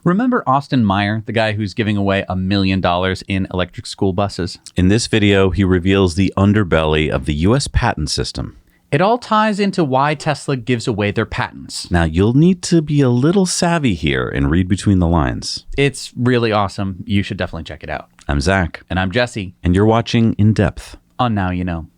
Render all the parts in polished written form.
Remember Austin Meyer, the guy who's giving away $1 million in electric school buses? In this video, he reveals the underbelly of the U.S. patent system. It all ties into why Tesla gives away their patents. Now, you'll need to be a little savvy here and read between the lines. It's really awesome. You should definitely check it out. I'm Zach. And I'm Jesse. And you're watching In Depth on Now You Know.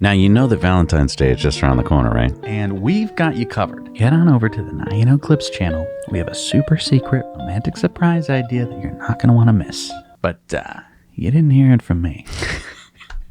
Now, you know that Valentine's Day is just around the corner, right? And we've got you covered. Head on over to the Now You Know Clips channel. We have a super secret romantic surprise idea that you're not going to want to miss. But you didn't hear it from me.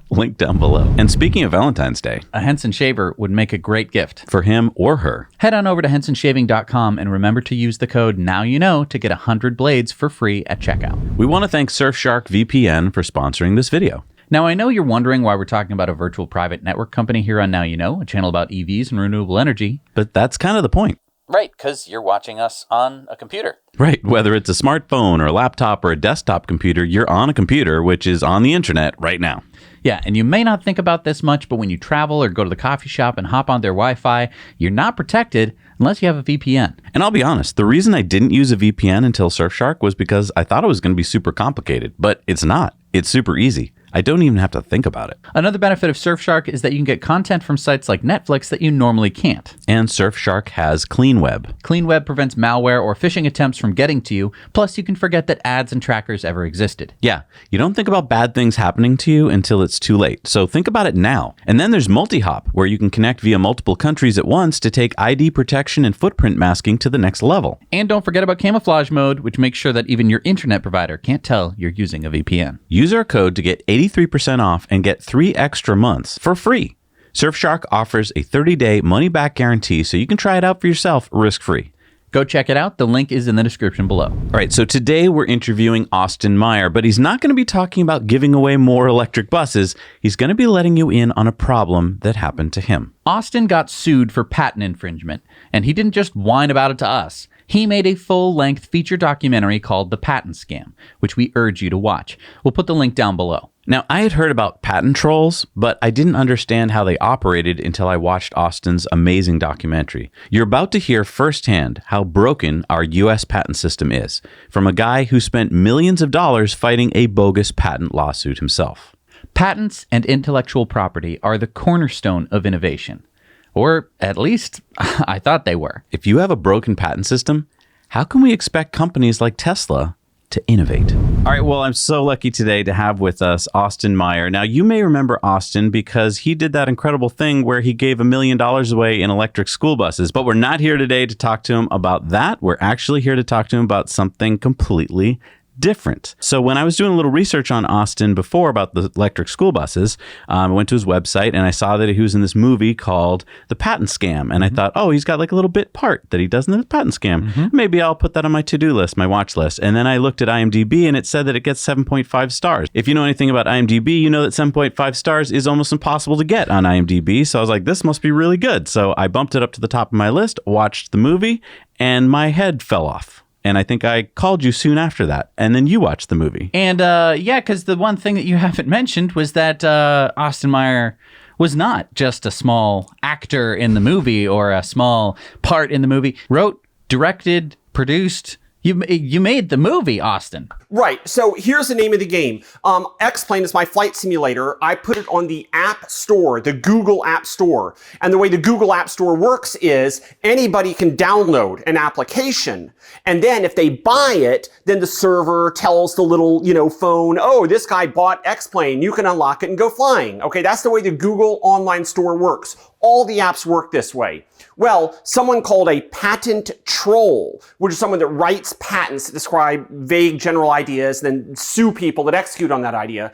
Link down below. And speaking of Valentine's Day, a Henson shaver would make a great gift. For him or her. Head on over to hensonshaving.com and remember to use the code NOWYOUKNOW to get 100 blades for free at checkout. We want to thank Surfshark VPN for sponsoring this video. Now, I know you're wondering why we're talking about a virtual private network company here on Now You Know, a channel about EVs and renewable energy. But that's kind of the point. Right, because you're watching us on a computer. Right, whether it's a smartphone or a laptop or a desktop computer, you're on a computer, which is on the internet right now. Yeah, and you may not think about this much, but when you travel or go to the coffee shop and hop on their Wi-Fi, you're not protected unless you have a VPN. And I'll be honest, the reason I didn't use a VPN until Surfshark was because I thought it was going to be super complicated, but it's not. It's super easy. I don't even have to think about it. Another benefit of Surfshark is that you can get content from sites like Netflix that you normally can't. And Surfshark has Clean Web. Clean Web prevents malware or phishing attempts from getting to you, plus you can forget that ads and trackers ever existed. Yeah, you don't think about bad things happening to you until it's too late, so think about it now. And then there's multi-hop, where you can connect via multiple countries at once to take ID protection and footprint masking to the next level. And don't forget about camouflage mode, which makes sure that even your internet provider can't tell you're using a VPN. Use our code to get 83% off and get 3 extra months for free. Surfshark offers a 30-day money-back guarantee, so you can try it out for yourself risk-free. Go check it out. The link is in the description below. All right, so today we're interviewing Austin Meyer, but he's not going to be talking about giving away more electric buses. He's going to be letting you in on a problem that happened to him. Austin got sued for patent infringement, and he didn't just whine about it to us. He made a full-length feature documentary called The Patent Scam, which we urge you to watch. We'll put the link down below. Now, I had heard about patent trolls, but I didn't understand how they operated until I watched Austin's amazing documentary. You're about to hear firsthand how broken our U.S. patent system is, from a guy who spent millions of dollars fighting a bogus patent lawsuit himself. Patents and intellectual property are the cornerstone of innovation. Or at least, I thought they were. If you have a broken patent system, how can we expect companies like Tesla to innovate? All right, well, I'm so lucky today to have with us Austin Meyer. Now, you may remember Austin because he did that incredible thing where he gave $1 million away in electric school buses. But we're not here today to talk to him about that. We're actually here to talk to him about something completely different. So when I was doing a little research on Austin before about the electric school buses, I went to his website and I saw that he was in this movie called The Patent Scam. And I thought, oh, he's got like a little bit part that he does in the patent scam. Maybe I'll put that on my to-do list, my watch list. And then I looked at IMDb and it said that it gets 7.5 stars. If you know anything about IMDb, you know that 7.5 stars is almost impossible to get on IMDb. So I was like, this must be really good. So I bumped it up to the top of my list, watched the movie, and my head fell off. And I think I called you soon after that. And then you watched the movie. And yeah, because the one thing that you haven't mentioned was that Austin Meyer was not just a small actor in the movie or a small part in the movie. Wrote, directed, produced. You made the movie, Austin. Right. So here's the name of the game. X-Plane is my flight simulator. I put it on the App Store, the Google App Store. And the way the Google App Store works is anybody can download an application. And then if they buy it, then the server tells the little, phone, oh, this guy bought X-Plane. You can unlock it and go flying. Okay, that's the way the Google online store works. All the apps work this way. Well, someone called a patent troll, which is someone that writes patents that describe vague general ideas, then sue people that execute on that idea.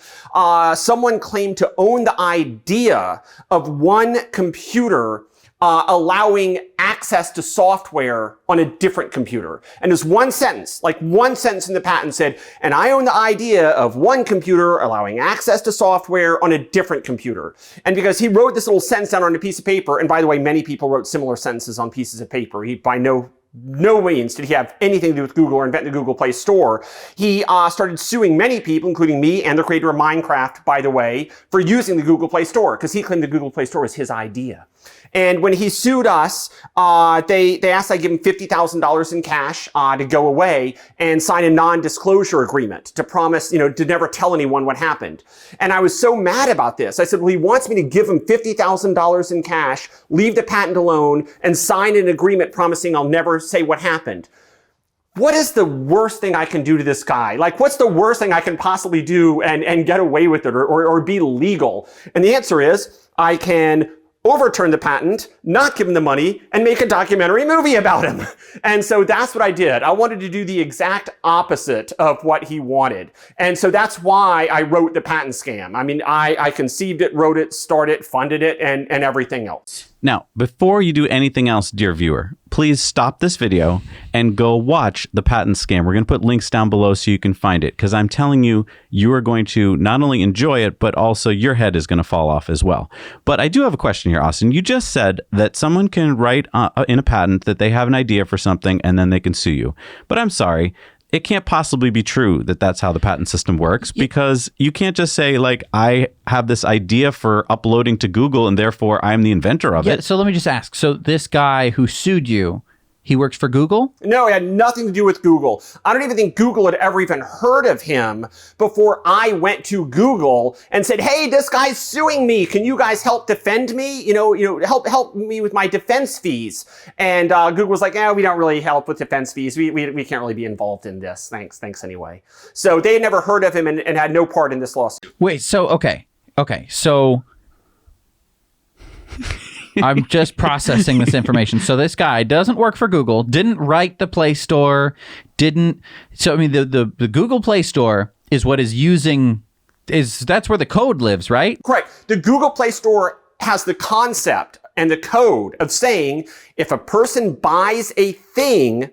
Someone claimed to own the idea of one computer allowing access to software on a different computer. And there's one sentence in the patent said, and I own the idea of one computer allowing access to software on a different computer. And because he wrote this little sentence down on a piece of paper, and by the way, many people wrote similar sentences on pieces of paper. He by no means did he have anything to do with Google or invent the Google Play Store. He started suing many people, including me and the creator of Minecraft, by the way, for using the Google Play Store, because he claimed the Google Play Store was his idea. And when he sued us, they asked I give him $50,000 in cash to go away and sign a non-disclosure agreement to promise, to never tell anyone what happened. And I was so mad about this. I said, well, he wants me to give him $50,000 in cash, leave the patent alone, and sign an agreement promising I'll never say what happened. What is the worst thing I can do to this guy? Like, what's the worst thing I can possibly do and get away with it or be legal? And the answer is I can overturn the patent, not give him the money, and make a documentary movie about him. And so that's what I did. I wanted to do the exact opposite of what he wanted. And so that's why I wrote The Patent Scam. I mean, I conceived it, wrote it, started it, funded it, and everything else. Now, before you do anything else, dear viewer, please stop this video and go watch The Patent Scam. We're going to put links down below so you can find it, because I'm telling you, you are going to not only enjoy it, but also your head is going to fall off as well. But I do have a question here, Austin. You just said that someone can write in a patent that they have an idea for something and then they can sue you. But I'm sorry. It can't possibly be true that that's how the patent system works, because you can't just say, like, I have this idea for uploading to Google and therefore I'm the inventor of it. So let me just ask. So this guy who sued you, he works for Google? No, it had nothing to do with Google. I don't even think Google had ever even heard of him before I went to Google and said, hey, this guy's suing me. Can you guys help defend me? Help me with my defense fees. And Google was like, we don't really help with defense fees. We can't really be involved in this. Thanks anyway. So they had never heard of him and had no part in this lawsuit. Wait, so, okay. So I'm just processing this information. So this guy doesn't work for Google, didn't write the Play Store, so I mean, the Google Play Store is what is that's where the code lives, right? Correct. The Google Play Store has the concept and the code of saying, if a person buys a thing,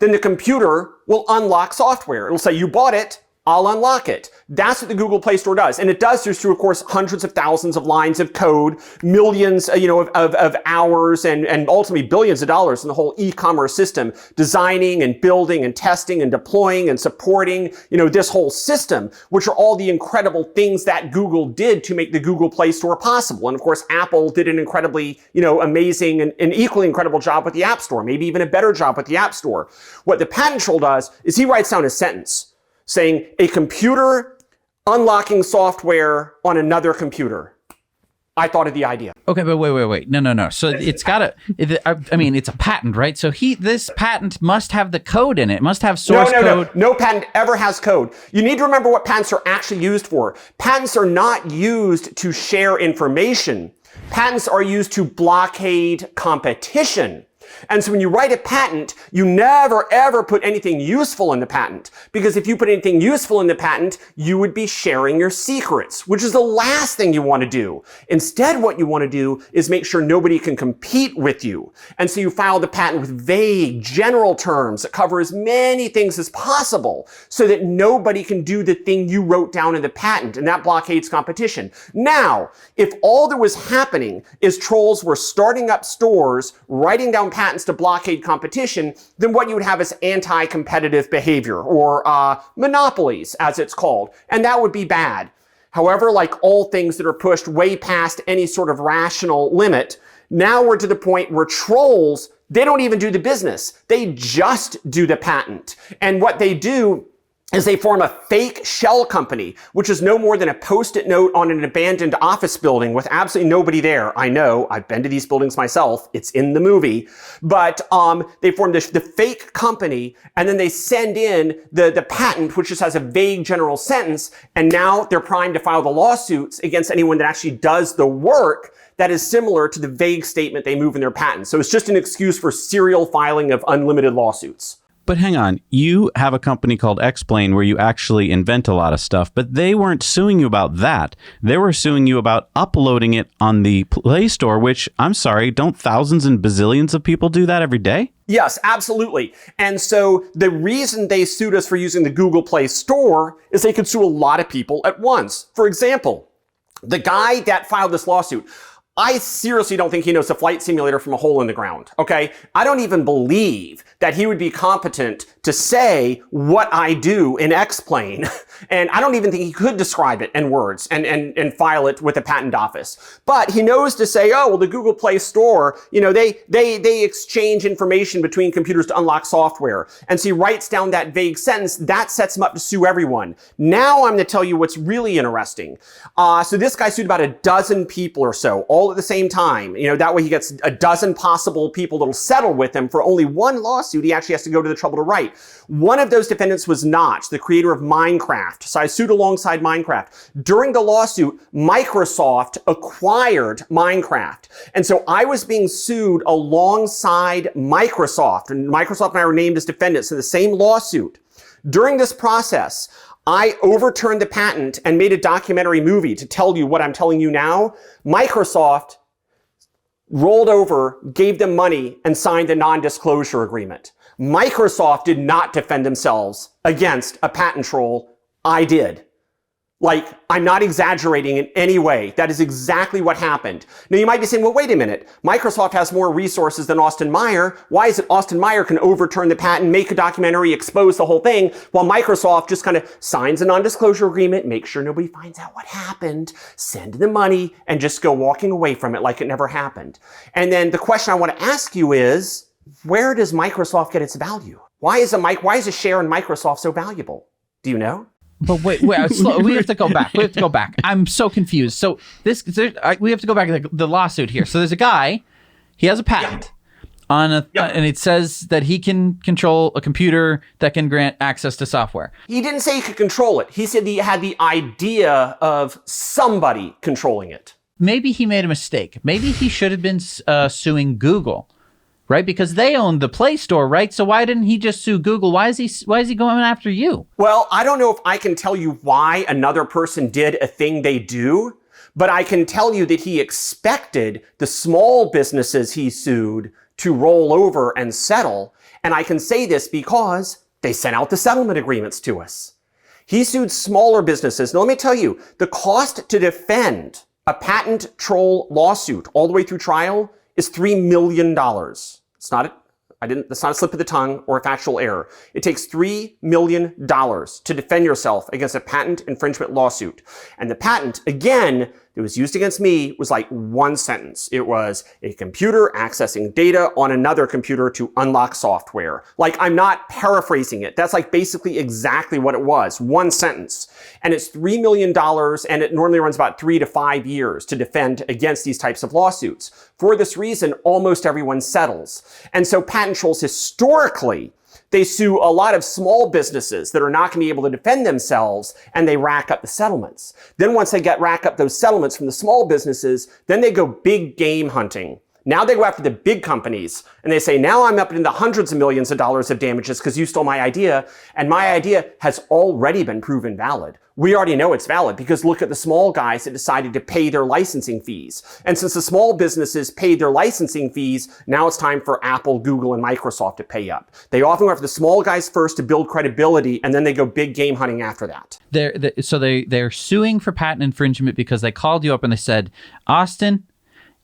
then the computer will unlock software. It'll say, you bought it, I'll unlock it. That's what the Google Play Store does. And it does this through, of course, hundreds of thousands of lines of code, millions, of hours, and ultimately billions of dollars in the whole e-commerce system, designing and building and testing and deploying and supporting, this whole system, which are all the incredible things that Google did to make the Google Play Store possible. And of course, Apple did an incredibly, amazing and equally incredible job with the App Store, maybe even a better job with the App Store. What the patent troll does is he writes down a sentence saying a computer unlocking software on another computer. I thought of the idea. Okay, but wait. No. So it's it's a patent, right? So this patent must have the code in it. It must have source code. No patent ever has code. You need to remember what patents are actually used for. Patents are not used to share information. Patents are used to blockade competition. And so when you write a patent, you never ever put anything useful in the patent. Because if you put anything useful in the patent, you would be sharing your secrets, which is the last thing you want to do. Instead, what you want to do is make sure nobody can compete with you. And so you file the patent with vague, general terms that cover as many things as possible so that nobody can do the thing you wrote down in the patent, and that blockades competition. Now, if all that was happening is trolls were starting up stores, writing down patents to blockade competition, then what you would have is anti-competitive behavior, or monopolies, as it's called. And that would be bad. However, like all things that are pushed way past any sort of rational limit, now we're to the point where trolls, they don't even do the business. They just do the patent. And what they do is they form a fake shell company, which is no more than a Post-it note on an abandoned office building with absolutely nobody there. I know, I've been to these buildings myself. It's in the movie. But they form the fake company, and then they send in the patent, which just has a vague general sentence, and now they're primed to file the lawsuits against anyone that actually does the work that is similar to the vague statement they move in their patent. So it's just an excuse for serial filing of unlimited lawsuits. But hang on, you have a company called Xplane where you actually invent a lot of stuff, but they weren't suing you about that. They were suing you about uploading it on the Play Store, which, I'm sorry, don't thousands and bazillions of people do that every day? Yes, absolutely. And so the reason they sued us for using the Google Play Store is they could sue a lot of people at once. For example, the guy that filed this lawsuit, I seriously don't think he knows a flight simulator from a hole in the ground, okay? I don't even believe that he would be competent to say what I do in X-Plane. And I don't even think he could describe it in words and file it with the patent office. But he knows to say, oh, well, the Google Play Store, they exchange information between computers to unlock software. And so he writes down that vague sentence. That sets him up to sue everyone. Now I'm going to tell you what's really interesting. So this guy sued about a dozen people or so, all at the same time. That way he gets a dozen possible people that'll settle with him for only one lawsuit. He actually has to go to the trouble to write. One of those defendants was Notch, the creator of Minecraft. So I sued alongside Minecraft. During the lawsuit, Microsoft acquired Minecraft. And so I was being sued alongside Microsoft. And Microsoft and I were named as defendants in the same lawsuit. During this process, I overturned the patent and made a documentary movie to tell you what I'm telling you now. Microsoft rolled over, gave them money, and signed a non-disclosure agreement. Microsoft did not defend themselves against a patent troll. I did. Like, I'm not exaggerating in any way. That is exactly what happened. Now, you might be saying, well, wait a minute. Microsoft has more resources than Austin Meyer. Why is it Austin Meyer can overturn the patent, make a documentary, expose the whole thing, while Microsoft just kind of signs a non-disclosure agreement, make sure nobody finds out what happened, send the money, and just go walking away from it like it never happened? And then the question I want to ask you is, where does Microsoft get its value? Why is a share in Microsoft so valuable? Do you know? But wait, slow. We have to go back. I'm so confused. So we have to go back to the lawsuit here. So there's a guy, he has a patent and it says that he can control a computer that can grant access to software. He didn't say he could control it. He said he had the idea of somebody controlling it. Maybe he made a mistake. Maybe he should have been suing Google. Right? Because they own the Play Store, right? So why didn't he just sue Google? Why is he going after you? Well, I don't know if I can tell you why another person did a thing they do, but I can tell you that he expected the small businesses he sued to roll over and settle. And I can say this because they sent out the settlement agreements to us. He sued smaller businesses. Now, let me tell you, the cost to defend a patent troll lawsuit all the way through trial is $3 million. That's not a slip of the tongue or a factual error. It takes $3 million to defend yourself against a patent infringement lawsuit. And the patent, again, that was used against me was like one sentence. It was a computer accessing data on another computer to unlock software. Like, I'm not paraphrasing it. That's like basically exactly what it was. One sentence. And it's $3 million, and it normally runs about 3 to 5 years to defend against these types of lawsuits. For this reason, almost everyone settles. And so patent trolls historically, they sue a lot of small businesses that are not going to be able to defend themselves, and they rack up the settlements. Then once they rack up those settlements from the small businesses, then they go big game hunting. Now they go after the big companies, and they say, now I'm up in the hundreds of millions of dollars of damages because you stole my idea, and my idea has already been proven valid. We already know it's valid because look at the small guys that decided to pay their licensing fees. And since the small businesses paid their licensing fees, now it's time for Apple, Google, and Microsoft to pay up. They often go after the small guys first to build credibility, and then they go big game hunting after that. They're suing for patent infringement because they called you up and they said, Austin,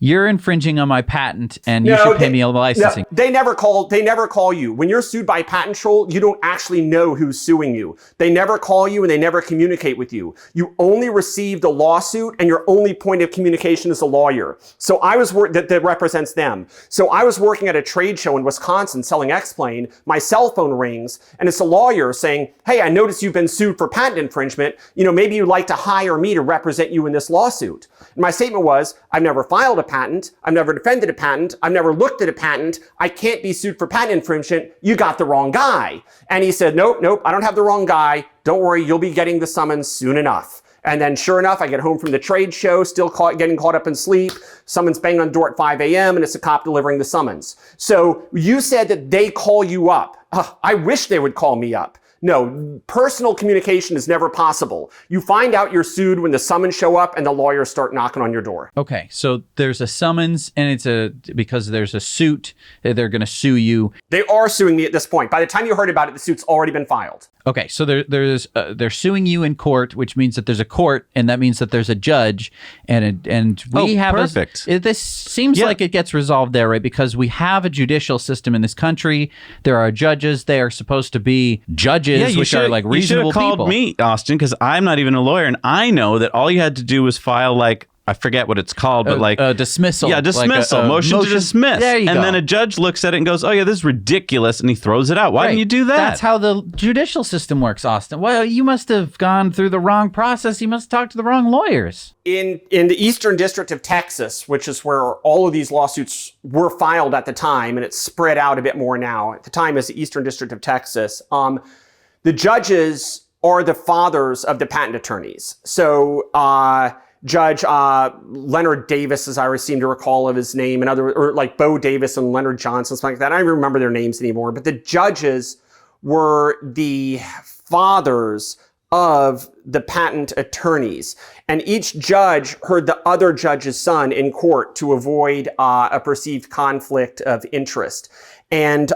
you're infringing on my patent, and you should pay me a licensing. No, they never call you. When you're sued by a patent troll, you don't actually know who's suing you. They never call you, and they never communicate with you. You only receive the lawsuit, and your only point of communication is a lawyer. So I was that represents them. So I was working at a trade show in Wisconsin selling X-Plane. My cell phone rings, and it's a lawyer saying, hey, I noticed you've been sued for patent infringement. Maybe you'd like to hire me to represent you in this lawsuit. And my statement was, I've never filed a patent. I've never defended a patent. I've never looked at a patent. I can't be sued for patent infringement. You got the wrong guy. And he said, nope, I don't have the wrong guy. Don't worry, you'll be getting the summons soon enough. And then sure enough, I get home from the trade show, still getting caught up in sleep. Someone's banging on the door at 5 a.m. and it's a cop delivering the summons. So you said that they call you up. I wish they would call me up. No, personal communication is never possible. You find out you're sued when the summons show up and the lawyers start knocking on your door. Okay, so there's a summons, and because there's a suit, they're going to sue you. They are suing me at this point. By the time you heard about it, the suit's already been filed. Okay, so they're suing you in court, which means that there's a court, and that means that there's a judge, and we have perfect. This seems like it gets resolved there, right? Because we have a judicial system in this country. There are judges. They are supposed to be judges, which are like reasonable you should have people. called me, Austin, because I'm not even a lawyer, and I know that all you had to do was file like, I forget what it's called, but like a dismissal. Yeah, dismissal. Like motion to dismiss. There you go. And then a judge looks at it and goes, "Oh yeah, this is ridiculous," and he throws it out. Why didn't you do that? That's how the judicial system works, Austin. Well, you must have gone through the wrong process. You must have talked to the wrong lawyers. In the Eastern District of Texas, which is where all of these lawsuits were filed at the time, and it's spread out a bit more now. At the time, as the Eastern District of Texas, the judges are the fathers of the patent attorneys. So Judge Leonard Davis, as I seem to recall of his name, and or like Bo Davis and Leonard Johnson, something like that. I don't even remember their names anymore. But the judges were the fathers of the patent attorneys. And each judge heard the other judge's son in court to avoid a perceived conflict of interest. And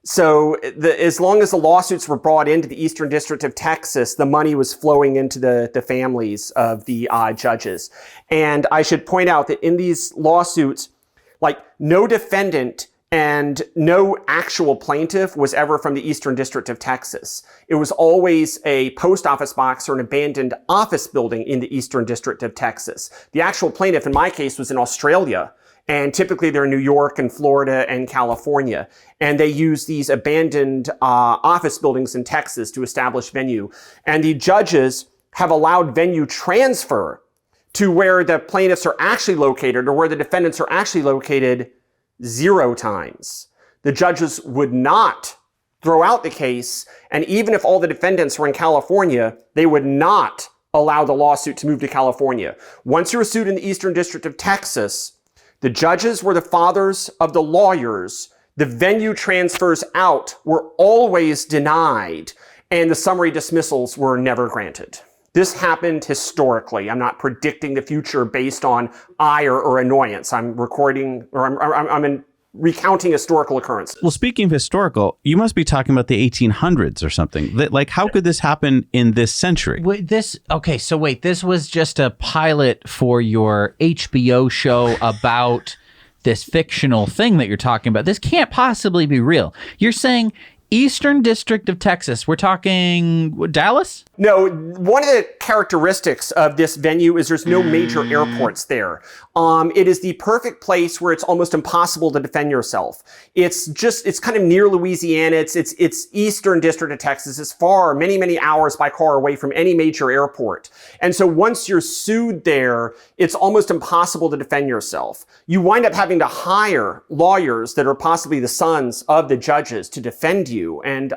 so as long as the lawsuits were brought into the Eastern District of Texas, the money was flowing into the families of the judges. And I should point out that in these lawsuits, like no defendant and no actual plaintiff was ever from the Eastern District of Texas. It was always a post office box or an abandoned office building in the Eastern District of Texas. The actual plaintiff in my case was in Australia. And typically they're in New York and Florida and California. And they use these abandoned office buildings in Texas to establish venue. And the judges have allowed venue transfer to where the plaintiffs are actually located or where the defendants are actually located 0 times. The judges would not throw out the case. And even if all the defendants were in California, they would not allow the lawsuit to move to California. Once you were sued in the Eastern District of Texas, the judges were the fathers of the lawyers. The venue transfers out were always denied, and the summary dismissals were never granted. This happened historically. I'm not predicting the future based on ire or annoyance. I'm recording, or I'm recounting historical occurrences. Well, speaking of historical, you must be talking about the 1800s or something. Like, how could this happen in this century? This was just a pilot for your HBO show about this fictional thing that you're talking about. This can't possibly be real. You're saying Eastern District of Texas. We're talking Dallas? No, one of the characteristics of this venue is there's no major airports there. It is the perfect place where it's almost impossible to defend yourself. It's kind of near Louisiana. It's Eastern District of Texas. It's far, many, many hours by car away from any major airport. And so once you're sued there, it's almost impossible to defend yourself. You wind up having to hire lawyers that are possibly the sons of the judges to defend you. And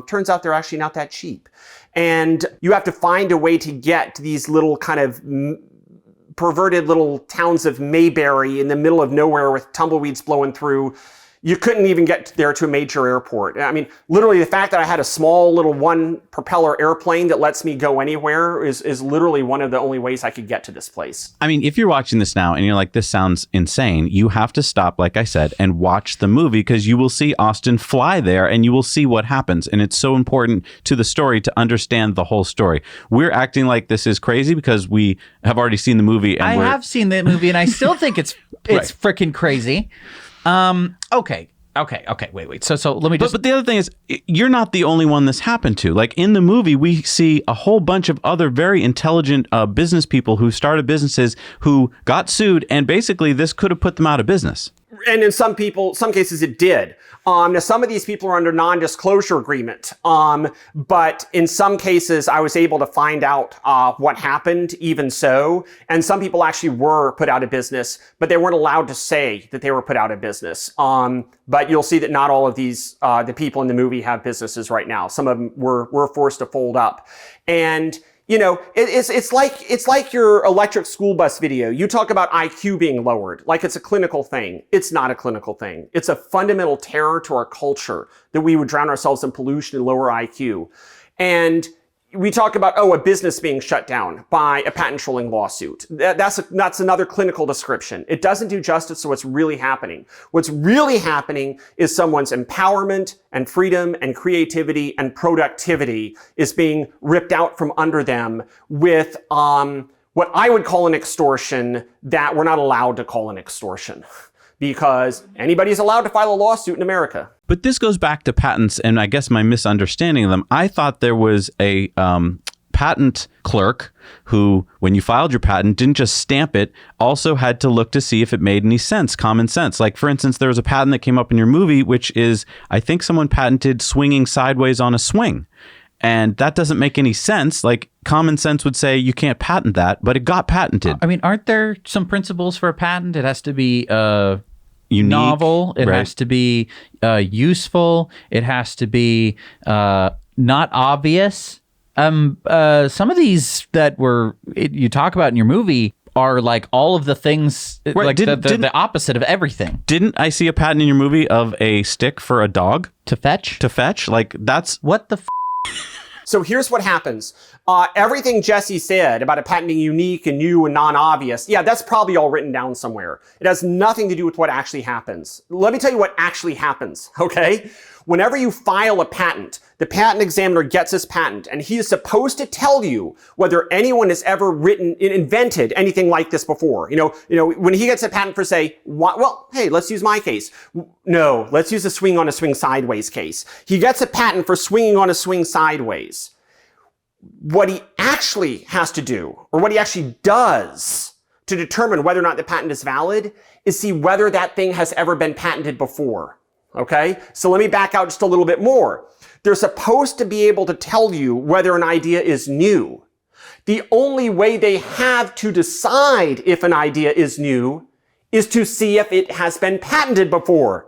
turns out they're actually not that cheap. And you have to find a way to get to these little kind of perverted little towns of Mayberry in the middle of nowhere with tumbleweeds blowing through. You couldn't even get there to a major airport. I mean, literally the fact that I had a small little one propeller airplane that lets me go anywhere is literally one of the only ways I could get to this place. I mean, if you're watching this now and you're like, this sounds insane, you have to stop, like I said, and watch the movie, because you will see Austin fly there and you will see what happens. And it's so important to the story to understand the whole story. We're acting like this is crazy because we have already seen the movie. And I have seen the movie and I still think it's freaking crazy. Okay, wait. So let me just... But the other thing is, you're not the only one this happened to. Like, in the movie, we see a whole bunch of other very intelligent business people who started businesses who got sued, and basically this could have put them out of business. And in some cases it did. Now, some of these people are under non-disclosure agreement. But in some cases, I was able to find out what happened, even so. And some people actually were put out of business, but they weren't allowed to say that they were put out of business. But you'll see that not all of these, the people in the movie have businesses right now. Some of them were forced to fold up. And you know, it's like your electric school bus video. You talk about IQ being lowered, like it's a clinical thing. It's not a clinical thing. It's a fundamental terror to our culture that we would drown ourselves in pollution and lower IQ. And we talk about, a business being shut down by a patent trolling lawsuit. That's another clinical description. It doesn't do justice to what's really happening. What's really happening is someone's empowerment and freedom and creativity and productivity is being ripped out from under them with what I would call an extortion that we're not allowed to call an extortion, because anybody's allowed to file a lawsuit in America. But this goes back to patents, and I guess my misunderstanding of them. I thought there was a patent clerk who, when you filed your patent, didn't just stamp it, also had to look to see if it made any sense, common sense. Like, for instance, there was a patent that came up in your movie, which is, I think someone patented swinging sideways on a swing. And that doesn't make any sense. Like, common sense would say you can't patent that, but it got patented. I mean, aren't there some principles for a patent? It has to be unique, novel. It right? has to be useful. It has to be not obvious. Some of these that you talk about in your movie are like all of the things, right. like the opposite of everything. Didn't I see a patent in your movie of a stick for a dog? To fetch? To fetch? Like, that's... What the So here's what happens. Everything Jesse said about a patent being unique and new and non-obvious, that's probably all written down somewhere. It has nothing to do with what actually happens. Let me tell you what actually happens, okay? Whenever you file a patent, the patent examiner gets this patent, and he is supposed to tell you whether anyone has ever invented anything like this before. When he gets a patent for, say, hey, let's use my case. No, let's use the swing on a swing sideways case. He gets a patent for swinging on a swing sideways. What he actually has to do, or what he actually does to determine whether or not the patent is valid, is see whether that thing has ever been patented before. Okay? So let me back out just a little bit more. They're supposed to be able to tell you whether an idea is new. The only way they have to decide if an idea is new is to see if it has been patented before.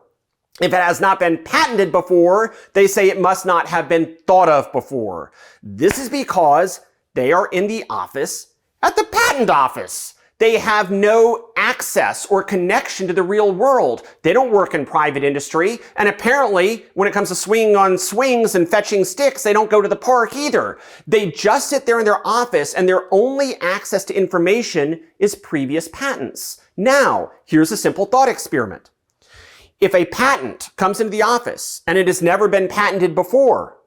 If it has not been patented before, they say it must not have been thought of before. This is because they are in the office at the patent office. They have no access or connection to the real world. They don't work in private industry. And apparently, when it comes to swinging on swings and fetching sticks, they don't go to the park either. They just sit there in their office, and their only access to information is previous patents. Now, here's a simple thought experiment. If a patent comes into the office and it has never been patented before,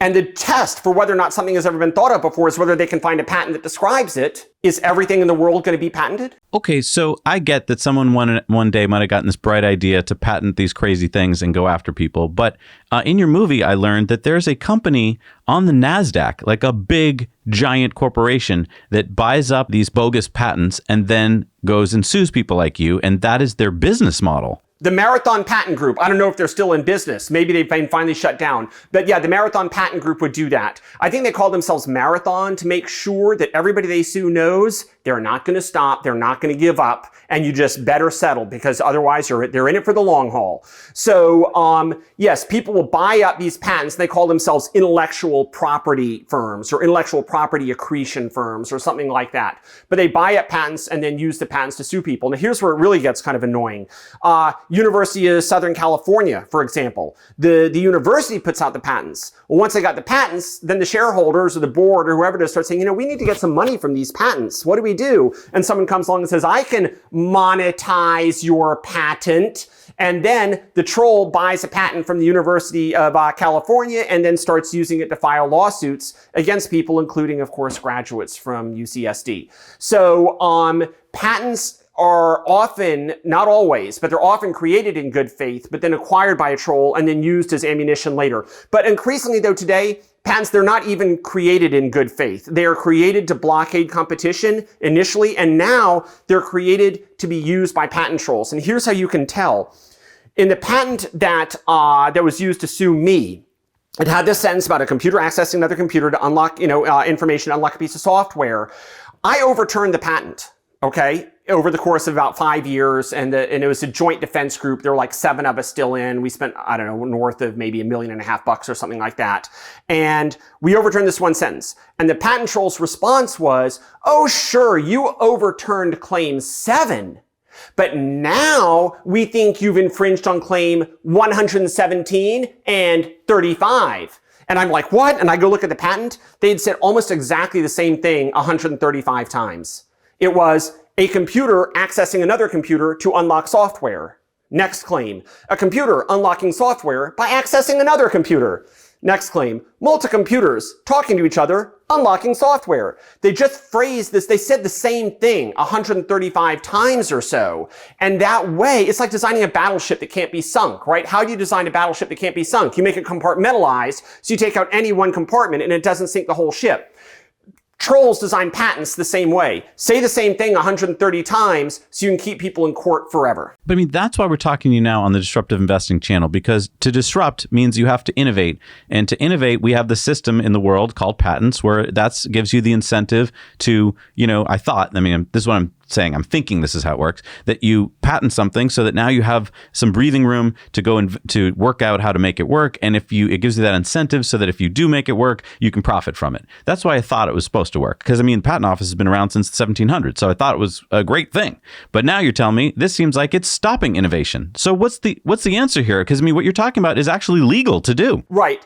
and the test for whether or not something has ever been thought of before is whether they can find a patent that describes it, is everything in the world going to be patented? Okay, so I get that someone one day might have gotten this bright idea to patent these crazy things and go after people. But in your movie, I learned that there's a company on the NASDAQ, like a big, giant corporation that buys up these bogus patents and then goes and sues people like you. And that is their business model. The Marathon Patent Group, I don't know if they're still in business. Maybe they've been finally shut down. But yeah, the Marathon Patent Group would do that. I think they call themselves Marathon to make sure that everybody they sue knows they're not going to stop, they're not going to give up, and you just better settle, because otherwise they're in it for the long haul. So yes, people will buy up these patents. They call themselves intellectual property firms or intellectual property accretion firms or something like that. But they buy up patents and then use the patents to sue people. Now here's where it really gets kind of annoying. University of Southern California, for example, the university puts out the patents. Well, once they got the patents, then the shareholders or the board or whoever does start saying, we need to get some money from these patents. What do we do? And someone comes along and says, I can monetize your patent. And then the troll buys a patent from the University of California and then starts using it to file lawsuits against people, including, of course, graduates from UCSD. So patents are often, not always, but they're often created in good faith, but then acquired by a troll and then used as ammunition later. But increasingly, though, today, patents, they're not even created in good faith. They are created to blockade competition initially, and now they're created to be used by patent trolls. And here's how you can tell. In the patent that was used to sue me, it had this sentence about a computer accessing another computer to unlock, information, unlock a piece of software. I overturned the patent, okay, over the course of about 5 years, and it was a joint defense group. There were like 7 of us still in. We spent, I don't know, north of maybe $1.5 million or something like that. And we overturned this one sentence. And the patent troll's response was, oh, sure, you overturned claim 7. But now we think you've infringed on claim 117 and 35. And I'm like, what? And I go look at the patent. They had said almost exactly the same thing 135 times. It was a computer accessing another computer to unlock software. Next claim, a computer unlocking software by accessing another computer. Next claim, multi-computers talking to each other, unlocking software. They just phrased this, they said the same thing 135 times or so. And that way, it's like designing a battleship that can't be sunk, right? How do you design a battleship that can't be sunk? You make it compartmentalized, so you take out any one compartment and it doesn't sink the whole ship. Trolls design patents the same way. Say the same thing 130 times so you can keep people in court forever. But I mean, that's why we're talking to you now on the Disruptive Investing channel, because to disrupt means you have to innovate. And to innovate, we have the system in the world called patents, where that gives you the incentive to, this is what I'm saying, I'm thinking this is how it works, that you patent something so that now you have some breathing room to go and to work out how to make it work. And it gives you that incentive so that if you do make it work, you can profit from it. That's why I thought it was supposed to work. Because the patent office has been around since the 1700s. So I thought it was a great thing. But now you're telling me this seems like it's stopping innovation. So what's the answer here? Because what you're talking about is actually legal to do. Right.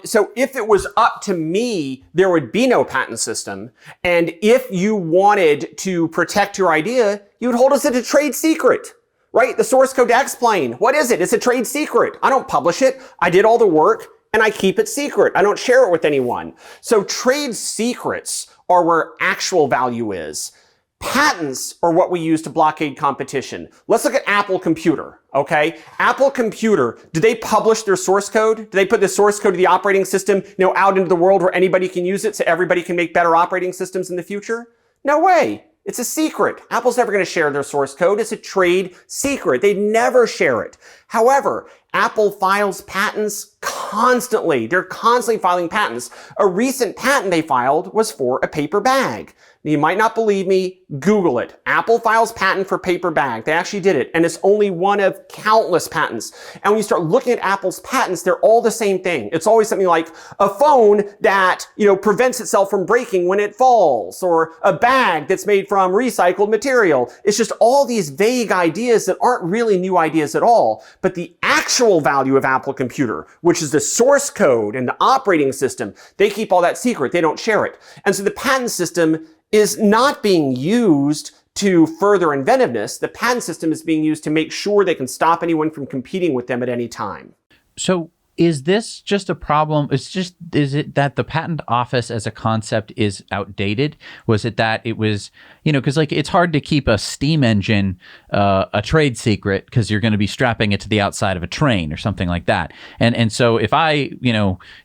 So if it was up to me, there would be no patent system. And if you wanted to protect your idea, you would hold us as a trade secret, right? The source code to explain. What is it? It's a trade secret. I don't publish it. I did all the work and I keep it secret. I don't share it with anyone. So trade secrets are where actual value is. Patents are what we use to blockade competition. Let's look at Apple Computer, okay? Apple Computer, do they publish their source code? Do they put the source code of the operating system, out into the world where anybody can use it so everybody can make better operating systems in the future? No way. It's a secret. Apple's never going to share their source code. It's a trade secret. They never share it. However, Apple files patents constantly. They're constantly filing patents. A recent patent they filed was for a paper bag. Now, you might not believe me. Google it. Apple files patent for paper bag. They actually did it. And it's only one of countless patents. And when you start looking at Apple's patents, they're all the same thing. It's always something like a phone that, prevents itself from breaking when it falls, or a bag that's made from recycled material. It's just all these vague ideas that aren't really new ideas at all. But the actual value of Apple Computer, which is the source code and the operating system, they keep all that secret. They don't share it. And so the patent system is not being used to further inventiveness. The patent system is being used to make sure they can stop anyone from competing with them at any time. So is this just a problem? Is it that the patent office as a concept is outdated? Was it that it was, because it's hard to keep a steam engine a trade secret because you're going to be strapping it to the outside of a train or something like that. And so if I,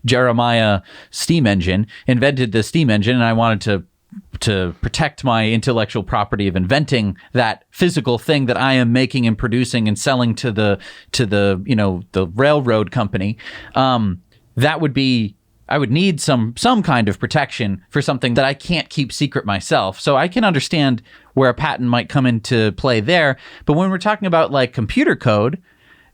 Jeremiah steam engine, invented the steam engine and I wanted to protect my intellectual property of inventing that physical thing that I am making and producing and selling to the the railroad company, that would be, I would need some kind of protection for something that I can't keep secret myself. So I can understand where a patent might come into play there. But when we're talking about like computer code,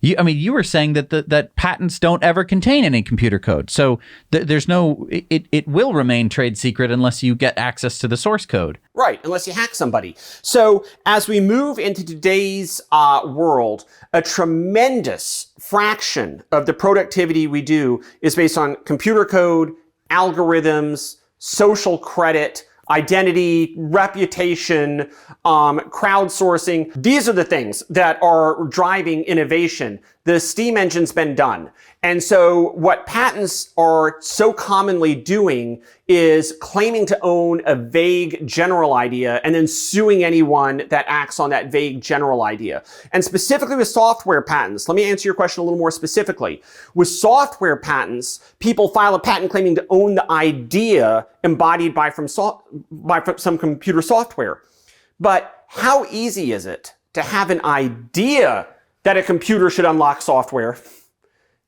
you were saying that patents don't ever contain any computer code. So there's no, it will remain trade secret unless you get access to the source code. Right, unless you hack somebody. So as we move into today's world, a tremendous fraction of the productivity we do is based on computer code, algorithms, social credit, identity, reputation, crowdsourcing. These are the things that are driving innovation. The steam engine's been done. And so what patents are so commonly doing is claiming to own a vague general idea and then suing anyone that acts on that vague general idea. And specifically with software patents, let me answer your question a little more specifically. With software patents, people file a patent claiming to own the idea embodied by some computer software. But how easy is it to have an idea that a computer should unlock software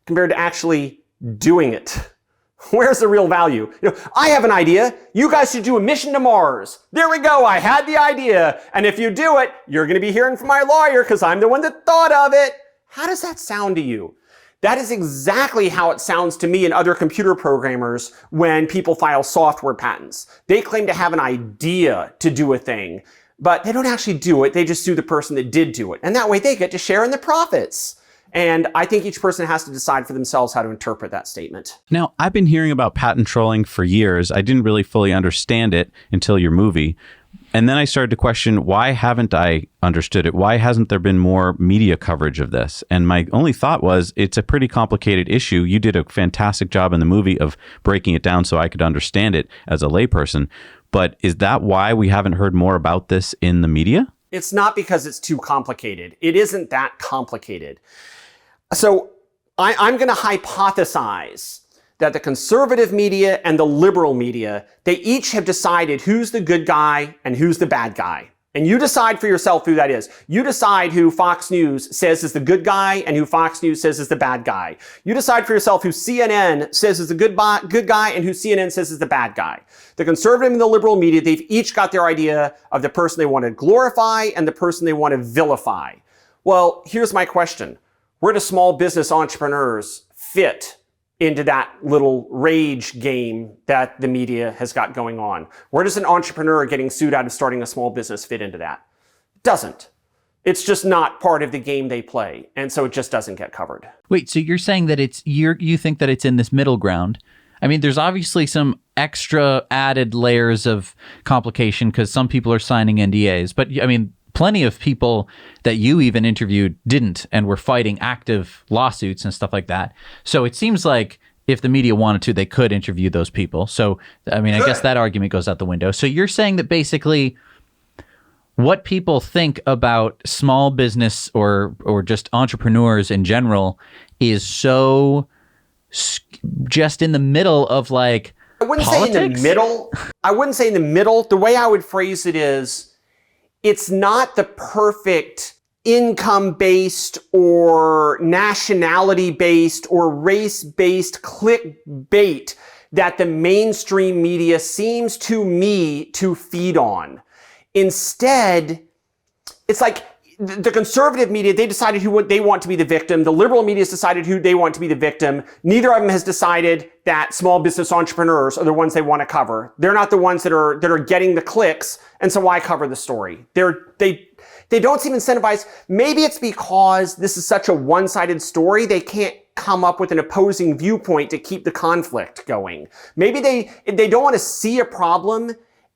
compared to actually doing it? Where's the real value? I have an idea. You guys should do a mission to Mars. There we go. I had the idea. And if you do it, you're going to be hearing from my lawyer because I'm the one that thought of it. How does that sound to you? That is exactly how it sounds to me and other computer programmers when people file software patents. They claim to have an idea to do a thing, but they don't actually do it. They just sue the person that did do it. And that way they get to share in the profits. And I think each person has to decide for themselves how to interpret that statement. Now, I've been hearing about patent trolling for years. I didn't really fully understand it until your movie. And then I started to question, why haven't I understood it? Why hasn't there been more media coverage of this? And my only thought was, it's a pretty complicated issue. You did a fantastic job in the movie of breaking it down so I could understand it as a layperson. But is that why we haven't heard more about this in the media? It's not because it's too complicated. It isn't that complicated. So I'm going to hypothesize that the conservative media and the liberal media, they each have decided who's the good guy and who's the bad guy. And you decide for yourself who that is. You decide who Fox News says is the good guy and who Fox News says is the bad guy. You decide for yourself who CNN says is the good guy and who CNN says is the bad guy. The conservative and the liberal media, they've each got their idea of the person they want to glorify and the person they want to vilify. Well, here's my question. Where do small business entrepreneurs fit into that little rage game that the media has got going on? Where does an entrepreneur getting sued out of starting a small business fit into that? It doesn't. It's just not part of the game they play. And so it just doesn't get covered. Wait, so you're saying that you think that it's in this middle ground? I mean, there's obviously some extra added layers of complication because some people are signing NDAs. But I mean, plenty of people that you even interviewed didn't and were fighting active lawsuits and stuff like that. So it seems like if the media wanted to, they could interview those people. So, I mean, I guess that argument goes out the window. So you're saying that basically what people think about small business or just entrepreneurs in general is so just in the middle of like I wouldn't politics? say in the middle. I wouldn't say in the middle. The way I would phrase it is, it's not the perfect income-based or nationality-based or race-based clickbait that the mainstream media seems to me to feed on. Instead, it's like the conservative media, they decided who they want to be the victim. The liberal media has decided who they want to be the victim. Neither of them has decided that small business entrepreneurs are the ones they want to cover. They're not the ones that are getting the clicks. And so why cover the story? They don't seem incentivized. Maybe it's because this is such a one-sided story. They can't come up with an opposing viewpoint to keep the conflict going. Maybe they don't want to see a problem,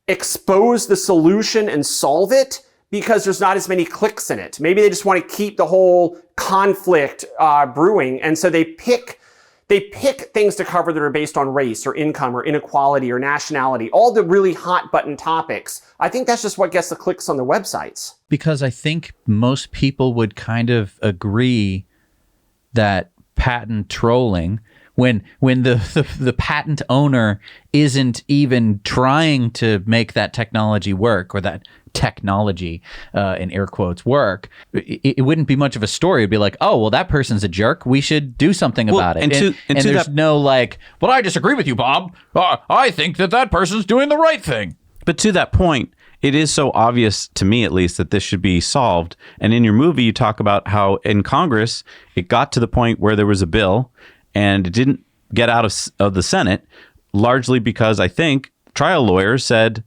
expose the solution and solve it, because there's not as many clicks in it. Maybe they just want to keep the whole conflict brewing. And so they pick things to cover that are based on race or income or inequality or nationality, all the really hot button topics. I think that's just what gets the clicks on the websites. Because I think most people would kind of agree that patent trolling, when the patent owner isn't even trying to make that technology work, or that technology in air quotes work, it wouldn't be much of a story. It'd be like, oh, well, that person's a jerk, we should do something about it. And there's no like, well, I disagree with you, Bob. I think that person's doing the right thing. But to that point, it is so obvious to me, at least, that this should be solved. And in your movie, you talk about how in Congress, it got to the point where there was a bill and it didn't get out of the Senate, largely because I think trial lawyers said,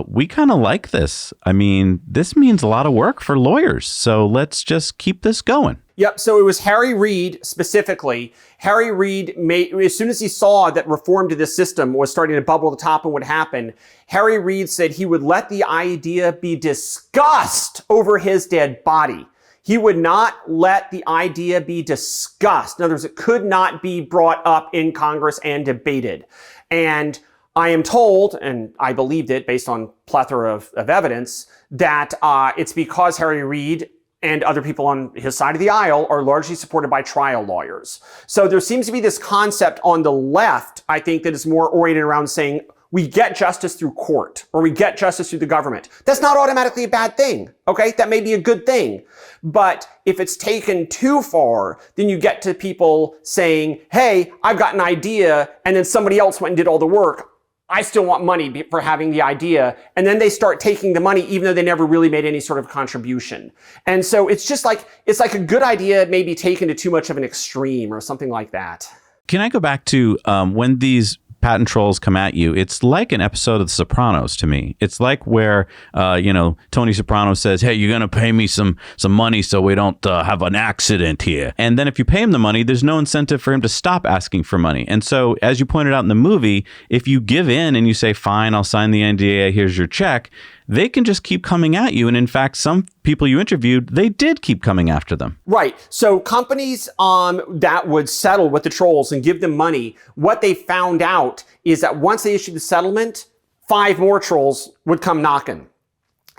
we kind of like this. I mean, this means a lot of work for lawyers, so let's just keep this going. Yep. So it was Harry Reid specifically. Harry Reid as soon as he saw that reform to this system was starting to bubble to the top and would happen, Harry Reid said he would let the idea be discussed over his dead body. He would not let the idea be discussed. In other words, it could not be brought up in Congress and debated. And I am told, and I believed it based on plethora of evidence, that it's because Harry Reid and other people on his side of the aisle are largely supported by trial lawyers. So there seems to be this concept on the left, I think, that is more oriented around saying, we get justice through court, or we get justice through the government. That's not automatically a bad thing, okay? That may be a good thing. But if it's taken too far, then you get to people saying, hey, I've got an idea, and then somebody else went and did all the work. I still want money for having the idea. And then they start taking the money even though they never really made any sort of contribution. And so it's just like, it's like a good idea maybe taken to too much of an extreme or something like that. Can I go back to when these patent trolls come at you, it's like an episode of The Sopranos to me. It's like where, Tony Soprano says, hey, you're going to pay me some money so we don't have an accident here. And then if you pay him the money, there's no incentive for him to stop asking for money. And so, as you pointed out in the movie, if you give in and you say, fine, I'll sign the NDA, here's your check, they can just keep coming at you. And in fact, some people you interviewed, they did keep coming after them. Right. So companies that would settle with the trolls and give them money, what they found out is that once they issued the settlement, 5 more trolls would come knocking.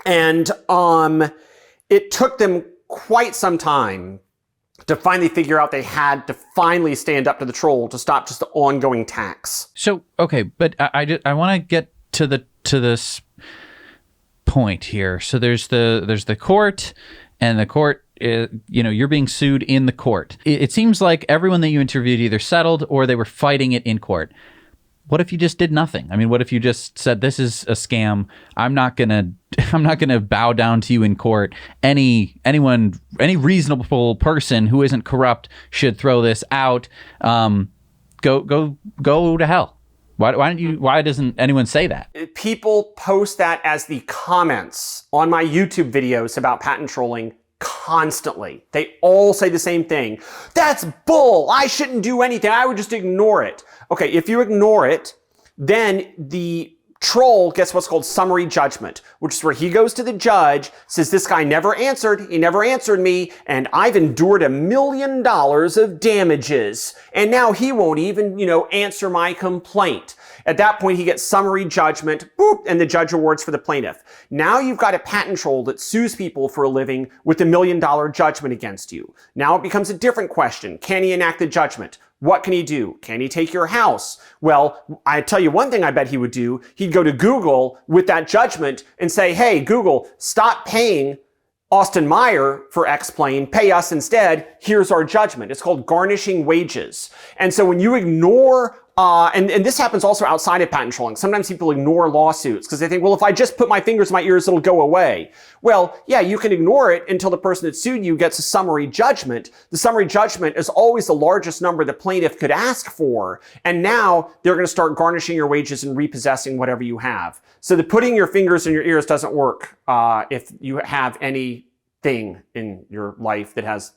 And it took them quite some time to finally figure out they had to finally stand up to the troll to stop just the ongoing tax. So, okay, but I want to get to this point here. So there's the court, and the court, you're being sued in the court. It seems like everyone that you interviewed either settled or they were fighting it in court. What if you just did nothing? I mean, what if you just said, this is a scam. I'm not gonna bow down to you in court. Any reasonable person who isn't corrupt should throw this out. Go to hell. Why doesn't anyone say that? People post that as the comments on my YouTube videos about patent trolling constantly. They all say the same thing. That's bull. I shouldn't do anything. I would just ignore it. Okay, if you ignore it, then the troll gets what's called summary judgment, which is where he goes to the judge, says, this guy never answered, he never answered me, and I've endured $1 million of damages, and now he won't even, answer my complaint. At that point, he gets summary judgment, boop, and the judge awards for the plaintiff. Now you've got a patent troll that sues people for a living with $1 million judgment against you. Now it becomes a different question. Can he enact the judgment? What can he do? Can he take your house? Well, I tell you one thing I bet he would do. He'd go to Google with that judgment and say, hey, Google, stop paying Austin Meyer for X-Plane, pay us instead. Here's our judgment. It's called garnishing wages. And so when you ignore and this happens also outside of patent trolling. Sometimes people ignore lawsuits because they think, well, if I just put my fingers in my ears, it'll go away. Well, yeah, you can ignore it until the person that sued you gets a summary judgment. The summary judgment is always the largest number the plaintiff could ask for. And now they're going to start garnishing your wages and repossessing whatever you have. So the putting your fingers in your ears doesn't work if you have anything in your life that has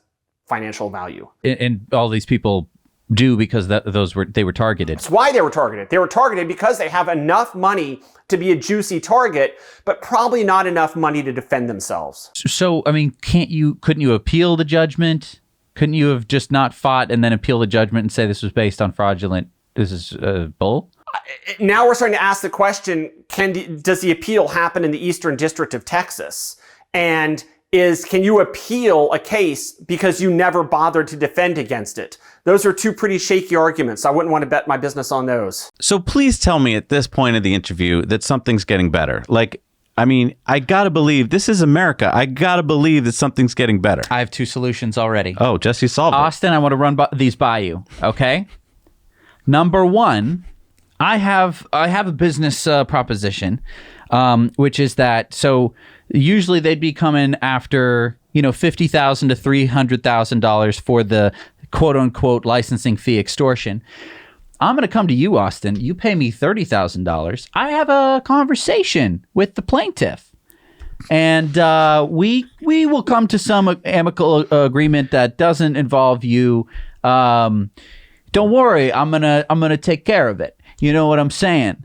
financial value. And all these people do because they were targeted. That's why they were targeted. They were targeted because they have enough money to be a juicy target, but probably not enough money to defend themselves. So, I mean, couldn't you appeal the judgment? Couldn't you have just not fought and then appeal the judgment and say this was based on fraudulent? This is bull? Now we're starting to ask the question, does the appeal happen in the Eastern District of Texas? And can you appeal a case because you never bothered to defend against it? Those are two pretty shaky arguments. I wouldn't want to bet my business on those. So please tell me at this point of the interview that something's getting better. I gotta believe this is America. I gotta believe that something's getting better. I have 2 solutions already. Oh, Jesse solved it. Austin, I want to run these by you. Okay. Number 1, I have a business proposition, which is that usually they'd be coming after $50,000 to $300,000 for the quote unquote licensing fee extortion. I'm going to come to you, Austin. You pay me $30,000. I have a conversation with the plaintiff, and we will come to some amicable agreement that doesn't involve you. Don't worry, I'm gonna take care of it. You know what I'm saying?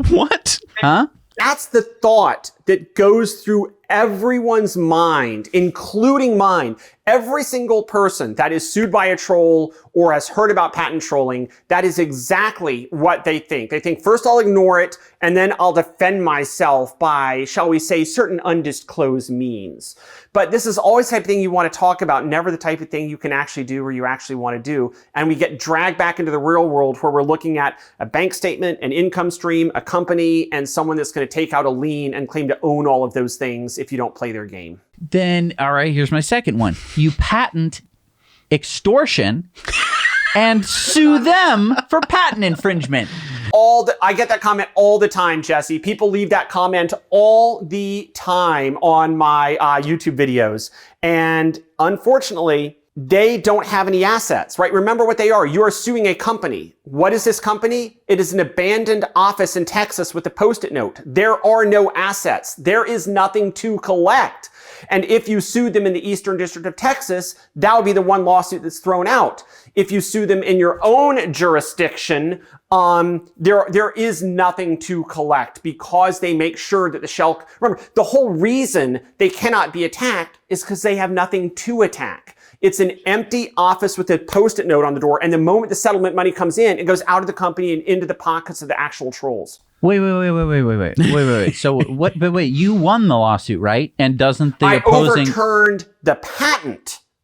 What? Huh? That's the thought that goes through everyone's mind, including mine. Every single person that is sued by a troll or has heard about patent trolling, that is exactly what they think. They think, first I'll ignore it, and then I'll defend myself by, shall we say, certain undisclosed means. But this is always the type of thing you want to talk about, never the type of thing you can actually do or you actually want to do. And we get dragged back into the real world where we're looking at a bank statement, an income stream, a company, and someone that's going to take out a lien and claim to own all of those things if you don't play their game. Then, all right, here's my second one. You patent extortion and sue them for patent infringement. I get that comment all the time, Jesse. People leave that comment all the time on my YouTube videos. And unfortunately, They don't have any assets, right? Remember what they are. You are suing a company. What is this company? It is an abandoned office in Texas with a Post-it note. There are no assets. There is nothing to collect. And if you sued them in the Eastern District of Texas, that would be the one lawsuit that's thrown out. If you sue them in your own jurisdiction, there is nothing to collect because they make sure that the shell, remember, the whole reason they cannot be attacked is because they have nothing to attack. It's an empty office with a Post-it note on the door. And the moment the settlement money comes in, it goes out of the company and into the pockets of the actual trolls. Wait. So what? But wait, you won the lawsuit, right? And doesn't the opposing...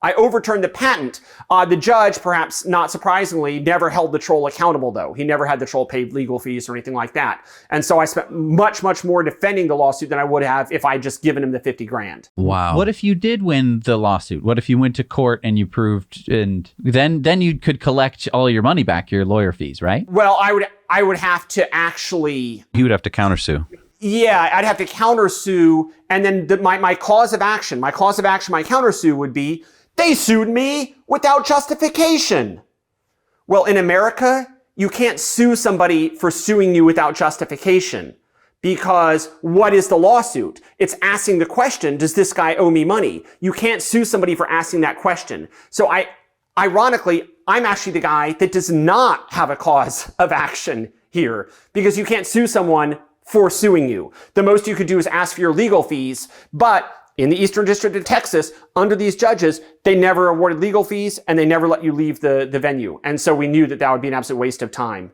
I overturned the patent. The judge, perhaps not surprisingly, never held the troll accountable, though. He never had the troll pay legal fees or anything like that. And so I spent much, much more defending the lawsuit than I would have if I just given him the 50 grand. Wow. What if you did win the lawsuit? What if you went to court and you proved, and then you could collect all your money back, your lawyer fees, right? Well, I would have to actually... You would have to countersue. Yeah, I'd have to countersue. And then my cause of action, my countersue would be, they sued me without justification. Well, in America, you can't sue somebody for suing you without justification because what is the lawsuit? It's asking the question, does this guy owe me money? You can't sue somebody for asking that question. So ironically, I'm actually the guy that does not have a cause of action here because you can't sue someone for suing you. The most you could do is ask for your legal fees, but in the Eastern District of Texas, under these judges, they never awarded legal fees and they never let you leave the venue. And so we knew that would be an absolute waste of time.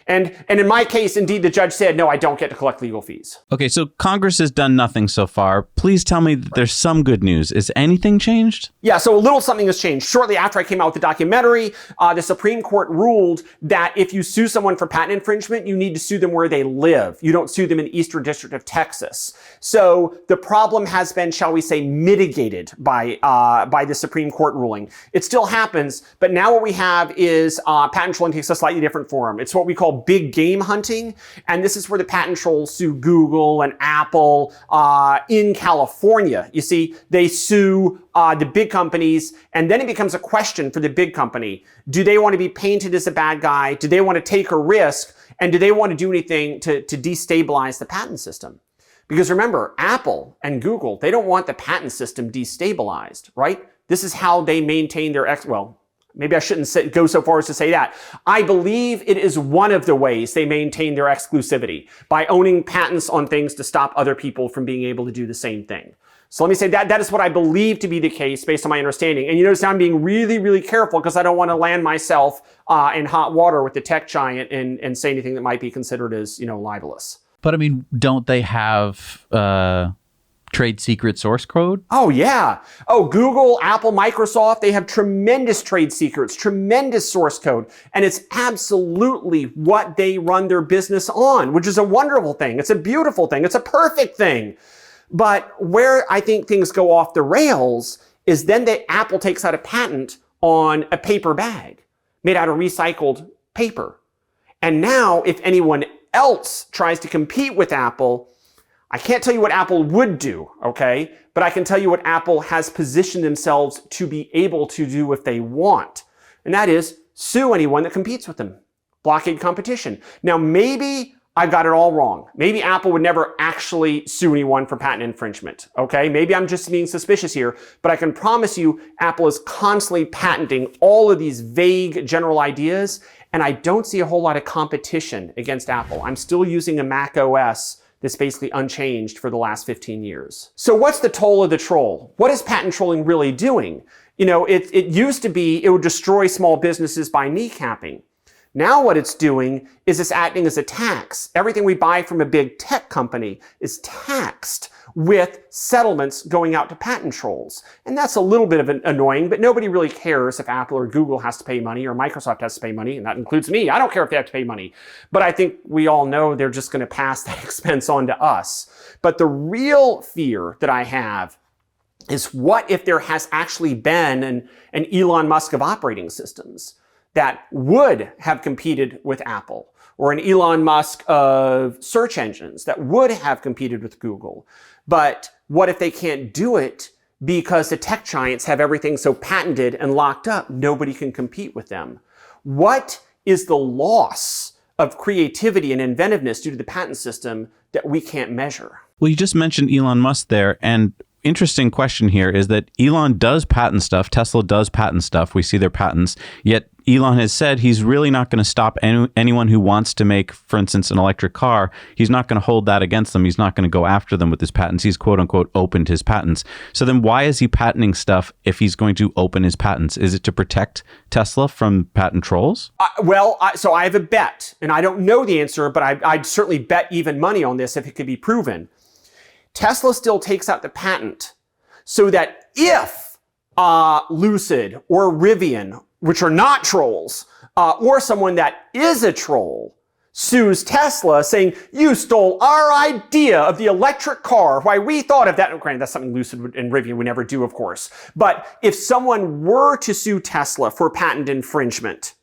And in my case, indeed, the judge said, no, I don't get to collect legal fees. Okay, so Congress has done nothing so far. Please tell me that there's some good news. Is anything changed? Yeah, so a little something has changed. Shortly after I came out with the documentary, the Supreme Court ruled that if you sue someone for patent infringement, you need to sue them where they live. You don't sue them in the Eastern District of Texas. So the problem has been, shall we say, mitigated by the Supreme Court ruling. It still happens, but now what we have is patent trolling takes a slightly different form. It's what we call big game hunting, and this is where the patent trolls sue Google and Apple in California. You see, they sue the big companies, and then it becomes a question for the big company. Do they want to be painted as a bad guy? Do they want to take a risk? And do they want to do anything to destabilize the patent system? Because remember, Apple and Google, they don't want the patent system destabilized, right? This is how they maintain their maybe I shouldn't go so far as to say that. I believe it is one of the ways they maintain their exclusivity, by owning patents on things to stop other people from being able to do the same thing. So let me say that is what I believe to be the case based on my understanding. And you notice I'm being really, really careful because I don't want to land myself in hot water with the tech giant and say anything that might be considered as, libelous. But I mean, don't they have trade secret source code? Oh, yeah. Oh, Google, Apple, Microsoft, they have tremendous trade secrets, tremendous source code. And it's absolutely what they run their business on, which is a wonderful thing. It's a beautiful thing. It's a perfect thing. But where I think things go off the rails is then that Apple takes out a patent on a paper bag made out of recycled paper. And now if anyone else tries to compete with Apple, I can't tell you what Apple would do, okay? But I can tell you what Apple has positioned themselves to be able to do if they want. And that is sue anyone that competes with them. Blockade competition. Now, maybe I got it all wrong. Maybe Apple would never actually sue anyone for patent infringement, okay? Maybe I'm just being suspicious here, but I can promise you Apple is constantly patenting all of these vague general ideas, and I don't see a whole lot of competition against Apple. I'm still using a Mac OS that's basically unchanged for the last 15 years. So what's the toll of the troll? What is patent trolling really doing? It used to be it would destroy small businesses by kneecapping. Now what it's doing is it's acting as a tax. Everything we buy from a big tech company is taxed with settlements going out to patent trolls. And that's a little bit of annoying, but nobody really cares if Apple or Google has to pay money or Microsoft has to pay money, and that includes me. I don't care if they have to pay money. But I think we all know they're just going to pass that expense on to us. But the real fear that I have is what if there has actually been an Elon Musk of operating systems that would have competed with Apple, or an Elon Musk of search engines that would have competed with Google. But what if they can't do it because the tech giants have everything so patented and locked up, nobody can compete with them. What is the loss of creativity and inventiveness due to the patent system that we can't measure? Well, you just mentioned Elon Musk there, and interesting question here is that Elon does patent stuff. Tesla does patent stuff. We see their patents. Yet Elon has said he's really not going to stop anyone who wants to make, for instance, an electric car. He's not going to hold that against them. He's not going to go after them with his patents. He's quote unquote opened his patents. So then why is he patenting stuff if he's going to open his patents? Is it to protect Tesla from patent trolls? So I have a bet, and I don't know the answer, but I'd certainly bet even money on this if it could be proven. Tesla still takes out the patent so that if Lucid or Rivian, which are not trolls, or someone that is a troll, sues Tesla saying, you stole our idea of the electric car, why we thought of that. Granted, that's something Lucid and Rivian would never do, of course. But if someone were to sue Tesla for patent infringement,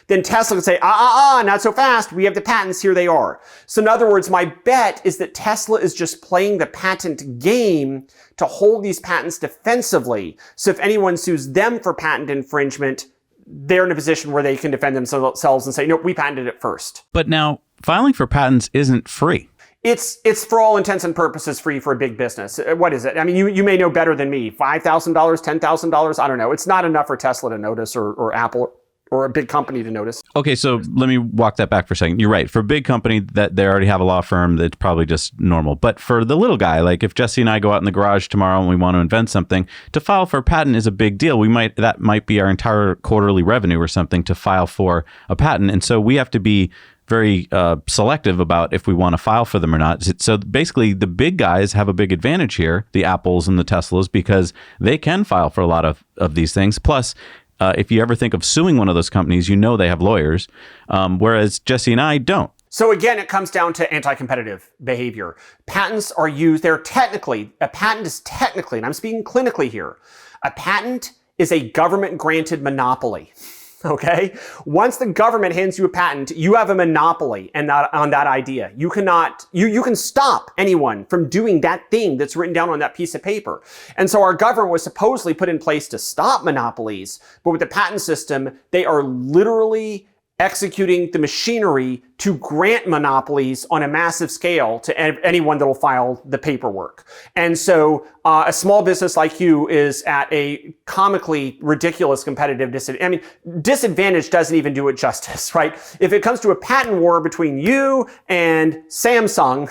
then Tesla could say, not so fast. We have the patents. Here they are. So in other words, my bet is that Tesla is just playing the patent game to hold these patents defensively. So if anyone sues them for patent infringement, they're in a position where they can defend themselves and say, no, we patented it first. But now filing for patents isn't free. It's for all intents and purposes free for a big business. What is it? I mean, you may know better than me. $5,000, $10,000? I don't know. It's not enough for Tesla to notice or Apple or a big company to notice. Okay, so let me walk that back for a second. You're right. For a big company that they already have a law firm, that's probably just normal. But for the little guy, like if Jesse and I go out in the garage tomorrow and we want to invent something, to file for a patent is a big deal. That might be our entire quarterly revenue or something to file for a patent. And so we have to be very selective about if we want to file for them or not. So basically, the big guys have a big advantage here, the Apples and the Teslas, because they can file for a lot of these things. Plus, if you ever think of suing one of those companies, you know they have lawyers, whereas Jesse and I don't. So again, it comes down to anti-competitive behavior. Patents are used, a patent is technically, and I'm speaking clinically here, a patent is a government-granted monopoly. Okay? Once the government hands you a patent, you have a monopoly on that idea. You can stop anyone from doing that thing that's written down on that piece of paper. And so our government was supposedly put in place to stop monopolies, but with the patent system, they are literally executing the machinery to grant monopolies on a massive scale to anyone that will file the paperwork. And so a small business like you is at a comically ridiculous competitive disadvantage. I mean, disadvantage doesn't even do it justice, right? If it comes to a patent war between you and Samsung,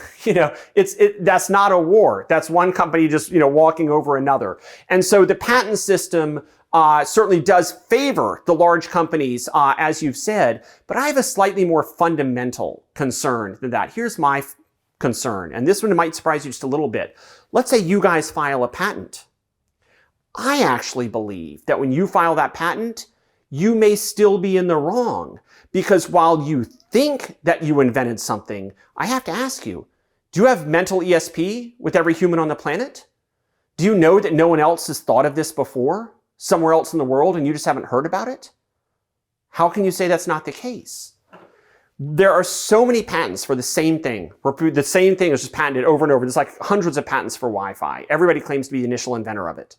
that's not a war. That's one company just, walking over another. And so the patent system certainly does favor the large companies, as you've said, but I have a slightly more fundamental concern than that. Here's my concern, and this one might surprise you just a little bit. Let's say you guys file a patent. I actually believe that when you file that patent, you may still be in the wrong, because while you think that you invented something, I have to ask you, do you have mental ESP with every human on the planet? Do you know that no one else has thought of this before? Somewhere else in the world and you just haven't heard about it? How can you say that's not the case? There are so many patents for the same thing, where the same thing is just patented over and over. There's like hundreds of patents for Wi-Fi. Everybody claims to be the initial inventor of it.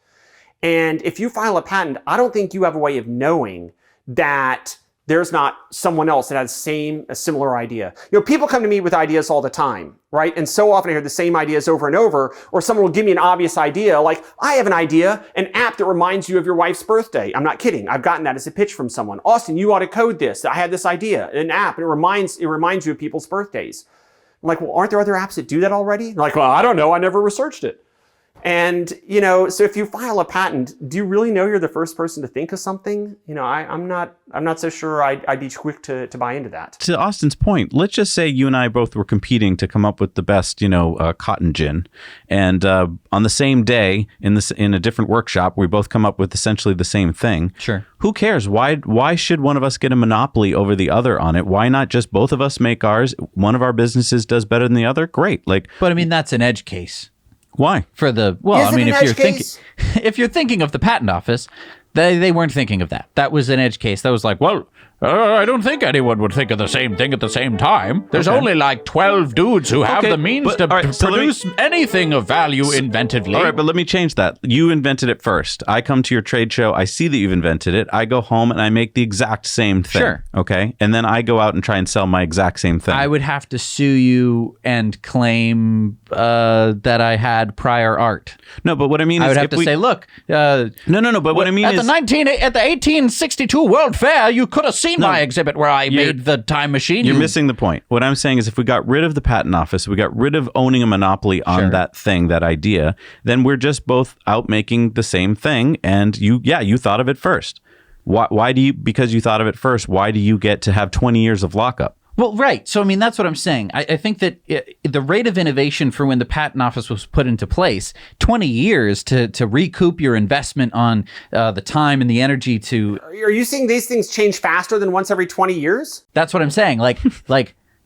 And if you file a patent, I don't think you have a way of knowing that there's not someone else that has a similar idea. People come to me with ideas all the time, right? And so often I hear the same ideas over and over, or someone will give me an obvious idea, like, I have an idea, an app that reminds you of your wife's birthday. I'm not kidding. I've gotten that as a pitch from someone. Austin, you ought to code this. I had this idea, an app, and it reminds you of people's birthdays. I'm like, well, aren't there other apps that do that already? They're like, well, I don't know. I never researched it. And, so if you file a patent, do you really know you're the first person to think of something? I'm not so sure I'd be quick to buy into that. To Austin's point, let's just say you and I both were competing to come up with the best, cotton gin. And on the same day in a different workshop, we both come up with essentially the same thing. Sure. Who cares? Why should one of us get a monopoly over the other on it? Why not just both of us make ours? One of our businesses does better than the other? Great. But I mean, that's an edge case. Why? If you're thinking of the patent office, they weren't thinking of that. That was an edge case. That was like, well, I don't think anyone would think of the same thing at the same time. There's only like 12 dudes who have the means to produce anything of value inventively. All right, but let me change that. You invented it first. I come to your trade show. I see that you've invented it. I go home and I make the exact same thing. Sure. Okay? And then I go out and try and sell my exact same thing. I would have to sue you and claim that I had prior art. No, but what I mean is... I would have to say, look... No, but what I mean at is... At the 1862 World Fair, you could have seen my exhibit where I made the time machine. You're missing the point. What I'm saying is if we got rid of the patent office, we got rid of owning a monopoly on that thing, that idea, then we're just both out making the same thing. And you thought of it first. Why do you, because you thought of it first, why do you get to have 20 years of lockup? Well, right. So, I mean, that's what I'm saying. I think that the rate of innovation for when the patent office was put into place, 20 years to recoup your investment on the time and the energy to... Are you saying these things change faster than once every 20 years? That's what I'm saying. Like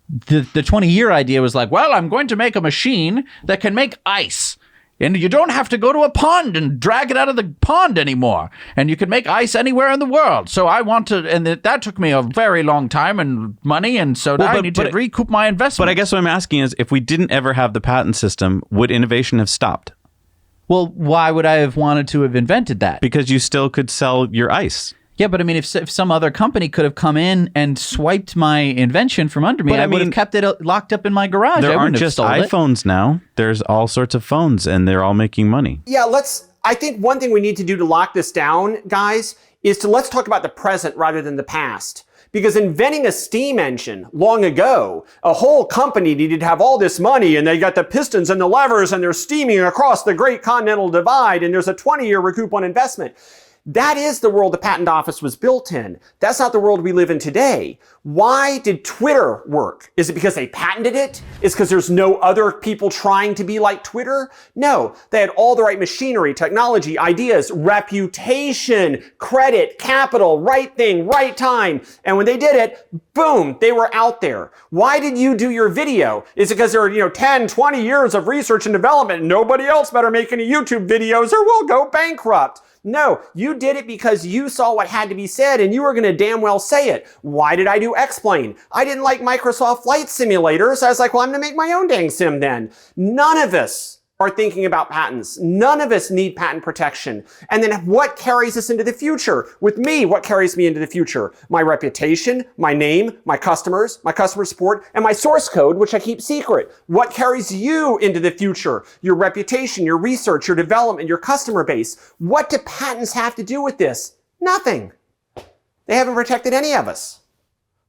the 20-year idea was like, well, I'm going to make a machine that can make ice. And you don't have to go to a pond and drag it out of the pond anymore. And you can make ice anywhere in the world. So I want to, and that took me a very long time and money. And so now I need to recoup my investment. But I guess what I'm asking is, if we didn't ever have the patent system, would innovation have stopped? Well, why would I have wanted to have invented that? Because you still could sell your ice. Yeah, but I mean, if some other company could have come in and swiped my invention from under me, I would have kept it locked up in my garage. There aren't just iPhones now. There's all sorts of phones, and they're all making money. Yeah, I think one thing we need to do to lock this down, guys, is let's talk about the present rather than the past. Because inventing a steam engine long ago, a whole company needed to have all this money, and they got the pistons and the levers, and they're steaming across the Great Continental Divide, and there's a 20-year recoup on investment. That is the world the patent office was built in. That's not the world we live in today. Why did Twitter work? Is it because they patented it? Is it because there's no other people trying to be like Twitter? No, they had all the right machinery, technology, ideas, reputation, credit, capital, right thing, right time. And when they did it, boom, they were out there. Why did you do your video? Is it because there are, 10, 20 years of research and development? Nobody else better make any YouTube videos or we'll go bankrupt. No, you did it because you saw what had to be said and you were going to damn well say it. Why did I do X-Plane? I didn't like Microsoft Flight Simulator, so I was like, well, I'm going to make my own dang sim then. None of us are thinking about patents. None of us need patent protection. And then what carries us into the future? With me, what carries me into the future? My reputation, my name, my customer support, and my source code, which I keep secret. What carries you into the future? Your reputation, your research, your development, your customer base. What do patents have to do with this? Nothing. They haven't protected any of us.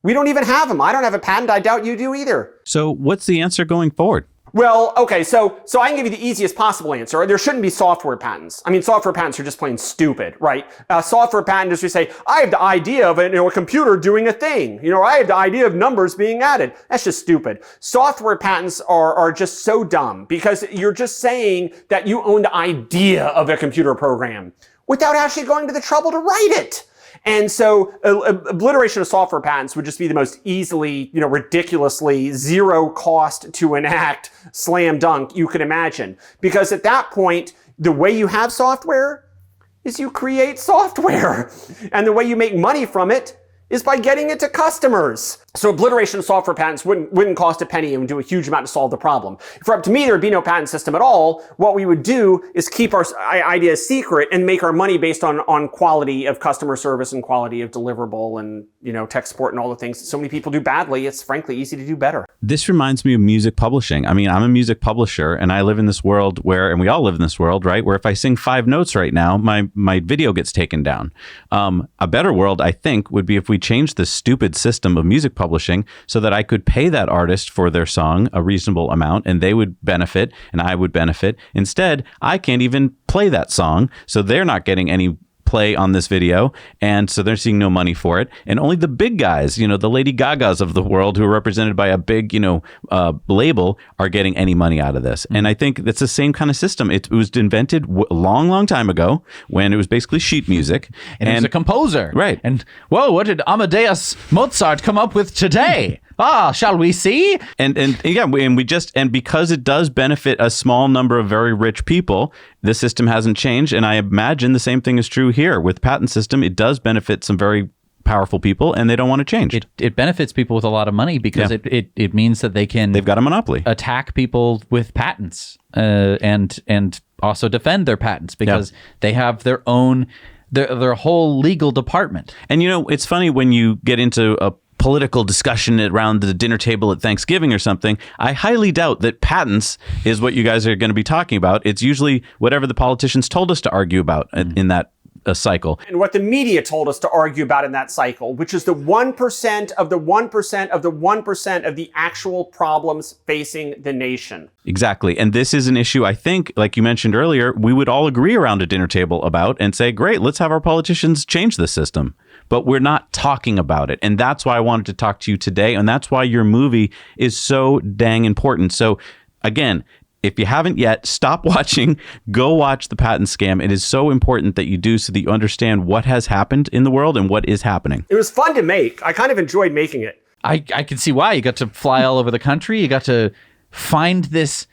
We don't even have them. I don't have a patent. I doubt you do either. So what's the answer going forward? Well, okay, so I can give you the easiest possible answer. There shouldn't be software patents. I mean, software patents are just plain stupid, right? Software patent is we say, I have the idea of a computer doing a thing. I have the idea of numbers being added. That's just stupid. Software patents are just so dumb because you're just saying that you own the idea of a computer program without actually going to the trouble to write it. And so obliteration of software patents would just be the most easily, ridiculously zero cost to enact slam dunk you could imagine. Because at that point, the way you have software is you create software. And the way you make money from it is by getting it to customers. So obliteration of software patents wouldn't cost a penny and would do a huge amount to solve the problem. If up to me, there would be no patent system at all. What we would do is keep our ideas secret and make our money based on quality of customer service and quality of deliverable and, tech support and all the things that so many people do badly. It's frankly easy to do better. This reminds me of music publishing. I mean, I'm a music publisher and I live in this world and we all live in this world, right? Where if I sing 5 notes right now, my video gets taken down. A better world, I think, would be if we changed the stupid system of music publishing so that I could pay that artist for their song a reasonable amount and they would benefit and I would benefit. Instead, I can't even play that song, so they're not getting any play on this video, and so they're seeing no money for it. And only the big guys, the Lady Gagas of the world who are represented by a big, label are getting any money out of this. And I think that's the same kind of system. It was invented a long time ago when it was basically sheet music. And he was a composer. Right. And, whoa, what did Amadeus Mozart come up with today? Shall we see? And because it does benefit a small number of very rich people, the system hasn't changed. And I imagine the same thing is true here with patent system. It does benefit some very powerful people, and they don't want to change. It benefits people with a lot of money because it means that they've got a monopoly. Attack people with patents and also defend their patents because they have their own their whole legal department. And it's funny when you get into a political discussion around the dinner table at Thanksgiving or something. I highly doubt that patents is what you guys are going to be talking about. It's usually whatever the politicians told us to argue about in that cycle. And what the media told us to argue about in that cycle, which is the 1% of the 1% of the 1% of the actual problems facing the nation. Exactly. And this is an issue, I think, like you mentioned earlier, we would all agree around a dinner table about and say, great, let's have our politicians change the system. But we're not talking about it. And that's why I wanted to talk to you today. And that's why your movie is so dang important. So again, if you haven't yet, stop watching, go watch The Patent Scam. It is so important that you do so that you understand what has happened in the world and what is happening. It was fun to make. I kind of enjoyed making it. I can see why. You got to fly all over the country. You got to find this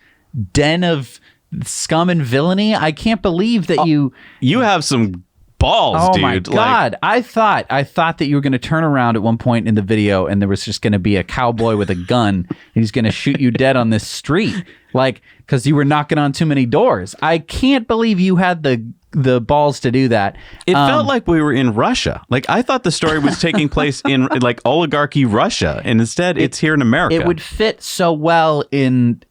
den of scum and villainy. I can't believe that you have some balls, oh dude. My God. I thought that you were going to turn around at one point in the video and there was just going to be a cowboy with a gun. And he's going to shoot you dead on this street. Because you were knocking on too many doors. I can't believe you had the balls to do that. It felt like we were in Russia. I thought the story was taking place in oligarchy Russia. And instead it's here in America. It would fit so well in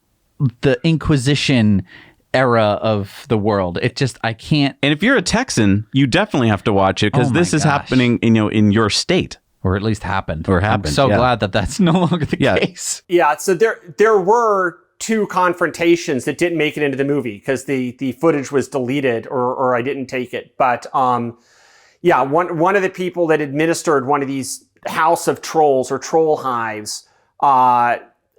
the Inquisition era of the world. I can't. And if you're a Texan, you definitely have to watch it because this is happening in your state. Or at least happened. I'm so glad that that's no longer the case. Yeah, so there were two confrontations that didn't make it into the movie because the footage was deleted or I didn't take it. But one of the people that administered one of these house of trolls or troll hives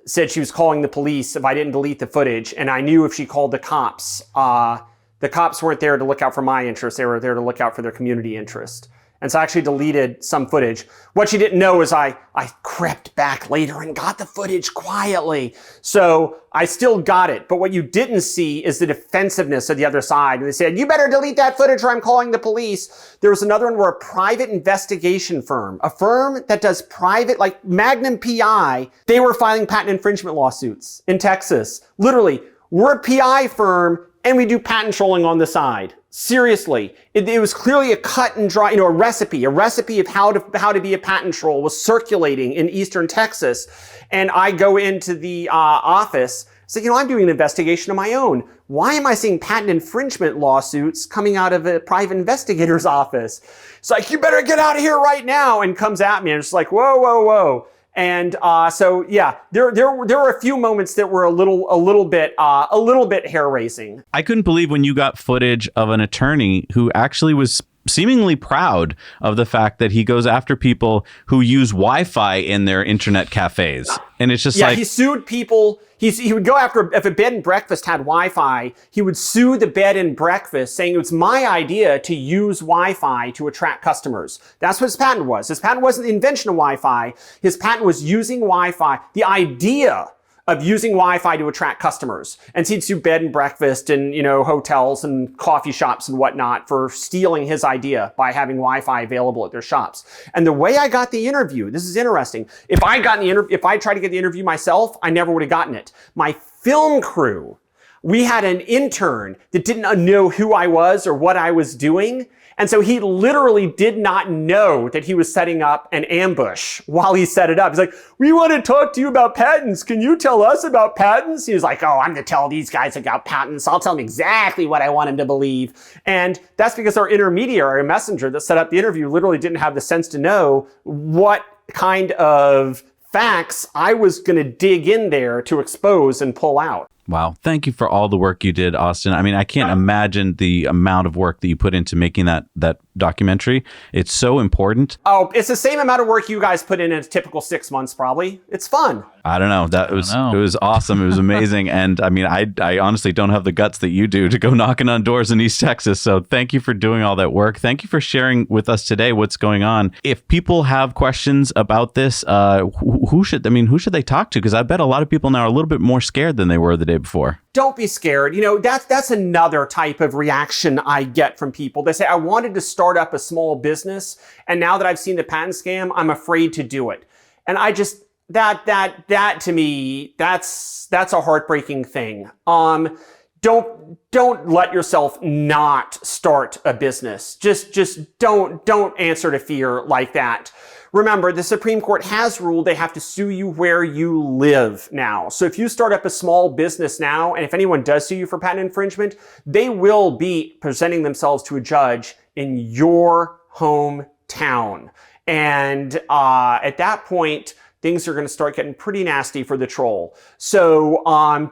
said she was calling the police if I didn't delete the footage. And I knew if she called the cops weren't there to look out for my interest. They were there to look out for their community interest. And so I actually deleted some footage. What she didn't know is I crept back later and got the footage quietly. So I still got it. But what you didn't see is the defensiveness of the other side. And they said, you better delete that footage or I'm calling the police. There was another one where a private investigation firm, a firm that does private, like Magnum PI, they were filing patent infringement lawsuits in Texas. Literally, we're a PI firm and we do patent trolling on the side. Seriously, it was clearly a cut and dry, a recipe of how to be a patent troll was circulating in Eastern Texas. And I go into the office, say, I'm doing an investigation of my own. Why am I seeing patent infringement lawsuits coming out of a private investigator's office? It's like, you better get out of here right now, and comes at me. And it's like, whoa, whoa, whoa. And there were a few moments that were a little bit hair raising. I couldn't believe when you got footage of an attorney who actually was seemingly proud of the fact that he goes after people who use Wi-Fi in their internet cafes. And it's just he sued people. He would go after, if a bed and breakfast had Wi-Fi, he would sue the bed and breakfast saying it was my idea to use Wi-Fi to attract customers. That's what his patent was. His patent wasn't the invention of Wi-Fi. His patent was using Wi-Fi, the idea of using Wi-Fi to attract customers. And so he'd sue bed and breakfast and, hotels and coffee shops and whatnot for stealing his idea by having Wi-Fi available at their shops. And the way I got the interview, this is interesting. If I tried to get the interview myself, I never would have gotten it. My film crew, we had an intern that didn't know who I was or what I was doing. And so he literally did not know that he was setting up an ambush while he set it up. He's like, we want to talk to you about patents. Can you tell us about patents? He was like, oh, I'm going to tell these guys about patents. I'll tell them exactly what I want them to believe. And that's because our intermediary, our messenger that set up the interview literally didn't have the sense to know what kind of facts I was going to dig in there to expose and pull out. Wow. Thank you for all the work you did, Austin. I mean, I can't imagine the amount of work that you put into making that documentary. It's so important. Oh, it's the same amount of work you guys put in a typical 6 months, probably. It's fun. I don't know. It was awesome. It was amazing. And I mean, I honestly don't have the guts that you do to go knocking on doors in East Texas. So thank you for doing all that work. Thank you for sharing with us today what's going on. If people have questions about this, who should they talk to? Because I bet a lot of people now are a little bit more scared than they were the day before. Don't be scared. That's another type of reaction I get from people. They say, I wanted to start up a small business, and now that I've seen the patent scam, I'm afraid to do it. And I just, that to me, that's a heartbreaking thing. Don't let yourself not start a business. Just don't answer to fear like that. Remember, the Supreme Court has ruled they have to sue you where you live now. So if you start up a small business now, and if anyone does sue you for patent infringement, they will be presenting themselves to a judge in your hometown. And at that point, things are going to start getting pretty nasty for the troll. So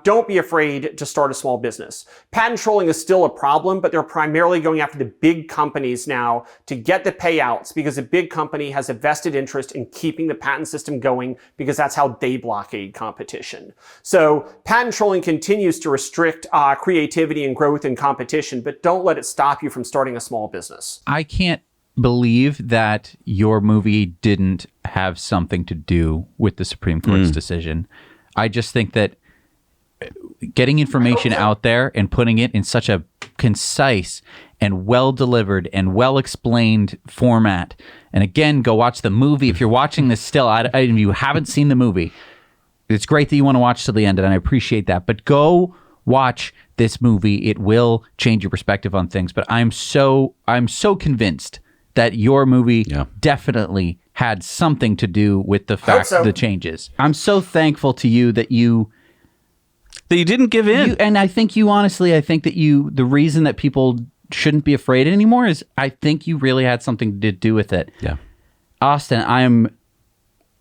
don't be afraid to start a small business. Patent trolling is still a problem, but they're primarily going after the big companies now to get the payouts, because a big company has a vested interest in keeping the patent system going, because that's how they blockade competition. So patent trolling continues to restrict creativity and growth and competition, but don't let it stop you from starting a small business. I can't believe that your movie didn't have something to do with the Supreme Court's decision. I just think that getting information out there and putting it in such a concise and well-delivered and well-explained format, and again, go watch the movie. If you're watching this still, if you haven't seen the movie, it's great that you want to watch to the end, and I appreciate that, but go watch this movie. It will change your perspective on things, but I'm so convinced that your movie definitely had something to do with the fact the changes. I'm so thankful to you that you didn't give in. And I think that the reason that people shouldn't be afraid anymore is I think you really had something to do with it. Yeah. Austin, I am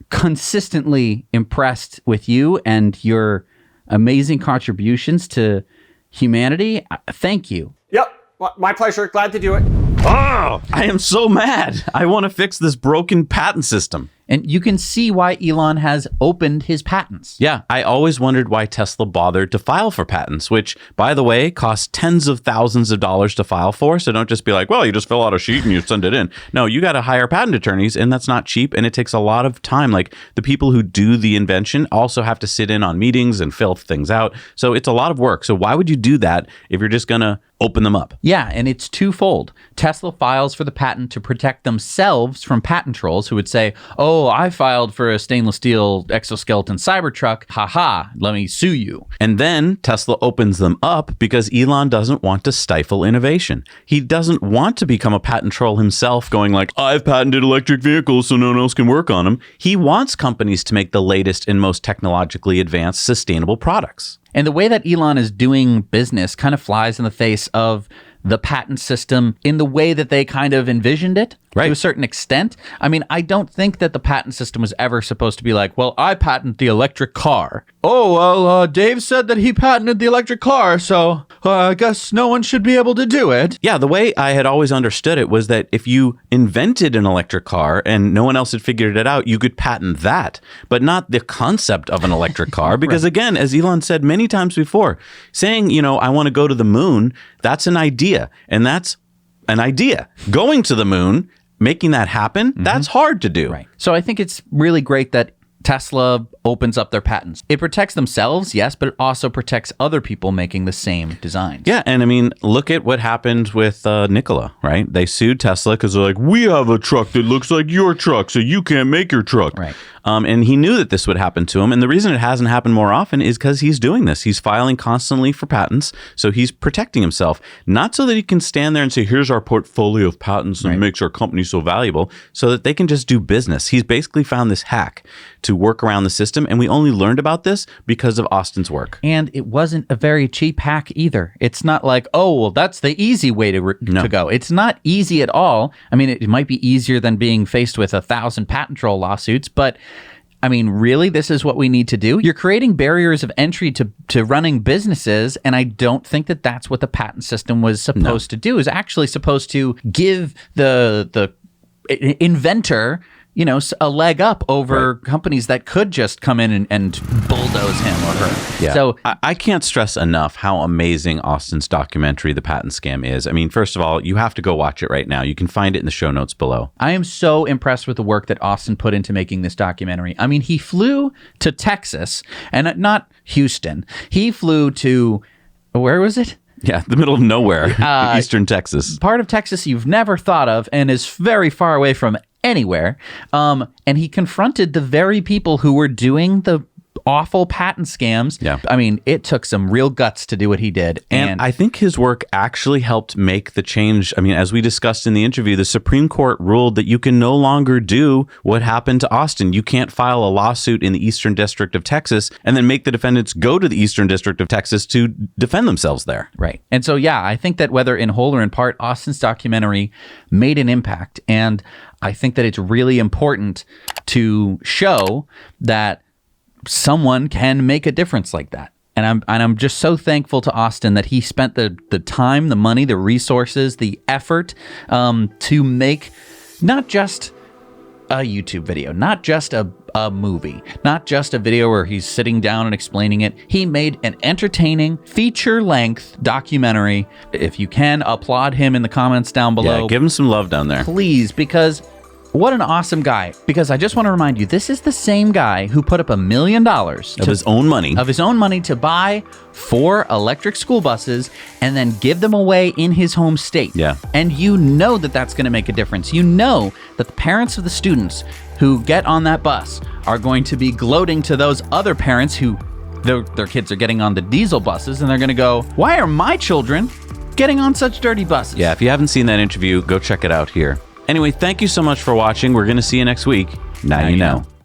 consistently impressed with you and your amazing contributions to humanity. Thank you. Yep. My pleasure. Glad to do it. Oh, I am so mad. I want to fix this broken patent system. And you can see why Elon has opened his patents. Yeah, I always wondered why Tesla bothered to file for patents, which, by the way, cost tens of thousands of dollars to file for. So don't just be like, well, you just fill out a sheet and you send it in. No, you got to hire patent attorneys, and that's not cheap, and it takes a lot of time. Like, the people who do the invention also have to sit in on meetings and fill things out. So it's a lot of work. So why would you do that if you're just going to open them up? Yeah, and it's twofold. Tesla files for the patent to protect themselves from patent trolls who would say, oh, I filed for a stainless steel exoskeleton Cybertruck. Haha, let me sue you. And then Tesla opens them up because Elon doesn't want to stifle innovation. He doesn't want to become a patent troll himself going like, I've patented electric vehicles so no one else can work on them. He wants companies to make the latest and most technologically advanced sustainable products. And the way that Elon is doing business kind of flies in the face of the patent system in the way that they kind of envisioned it to a certain extent. I mean, I don't think that the patent system was ever supposed to be like, well, I patent the electric car. Oh, well, Dave said that he patented the electric car, so I guess no one should be able to do it. Yeah, the way I had always understood it was that if you invented an electric car and no one else had figured it out, you could patent that, but not the concept of an electric car. Because again, as Elon said many times before, saying, I want to go to the moon, that's an idea. And that's an idea. Going to the moon, making that happen, that's hard to do. Right. So I think it's really great that Tesla opens up their patents. It protects themselves, yes, but it also protects other people making the same designs. Yeah, and I mean, look at what happened with Nikola, right? They sued Tesla because they're like, we have a truck that looks like your truck, so you can't make your truck. Right. And he knew that this would happen to him. And the reason it hasn't happened more often is because he's doing this. He's filing constantly for patents. So he's protecting himself, not so that he can stand there and say, here's our portfolio of patents and makes our company so valuable, so that they can just do business. He's basically found this hack to work around the system. And we only learned about this because of Austin's work. And it wasn't a very cheap hack either. It's not like, oh, well, that's the easy way to go. It's not easy at all. I mean, it might be easier than being faced with 1,000 patent troll lawsuits, but I mean, really, this is what we need to do? You're creating barriers of entry to running businesses, and I don't think that that's what the patent system was supposed to do. It was actually supposed to give the inventor a leg up over companies that could just come in and bulldoze him or her. Yeah. So I can't stress enough how amazing Austin's documentary, The Patent Scam, is. I mean, first of all, you have to go watch it right now. You can find it in the show notes below. I am so impressed with the work that Austin put into making this documentary. I mean, he flew to Texas, and not Houston. He flew to, where was it? Yeah, the middle of nowhere, eastern Texas. Part of Texas you've never thought of and is very far away from anywhere. And he confronted the very people who were doing the awful patent scams. Yeah. I mean, it took some real guts to do what he did. And I think his work actually helped make the change. I mean, as we discussed in the interview, the Supreme Court ruled that you can no longer do what happened to Austin. You can't file a lawsuit in the Eastern District of Texas and then make the defendants go to the Eastern District of Texas to defend themselves there. Right. And so, yeah, I think that whether in whole or in part, Austin's documentary made an impact. And I think that it's really important to show that someone can make a difference like that. And I'm just so thankful to Austin that he spent the time, the money, the resources, the effort to make not just a YouTube video, not just a movie, not just a video where he's sitting down and explaining it. He made an entertaining, feature-length documentary. If you can, applaud him in the comments down below. Yeah, give him some love down there. Please, because what an awesome guy. Because I just want to remind you, this is the same guy who put up $1 million of his own money to buy 4 electric school buses and then give them away in his home state. Yeah. And you know that that's going to make a difference. You know that the parents of the students who get on that bus are going to be gloating to those other parents who their kids are getting on the diesel buses, and they're going to go, why are my children getting on such dirty buses? Yeah, if you haven't seen that interview, go check it out here. Anyway, thank you so much for watching. We're going to see you next week. Now you know.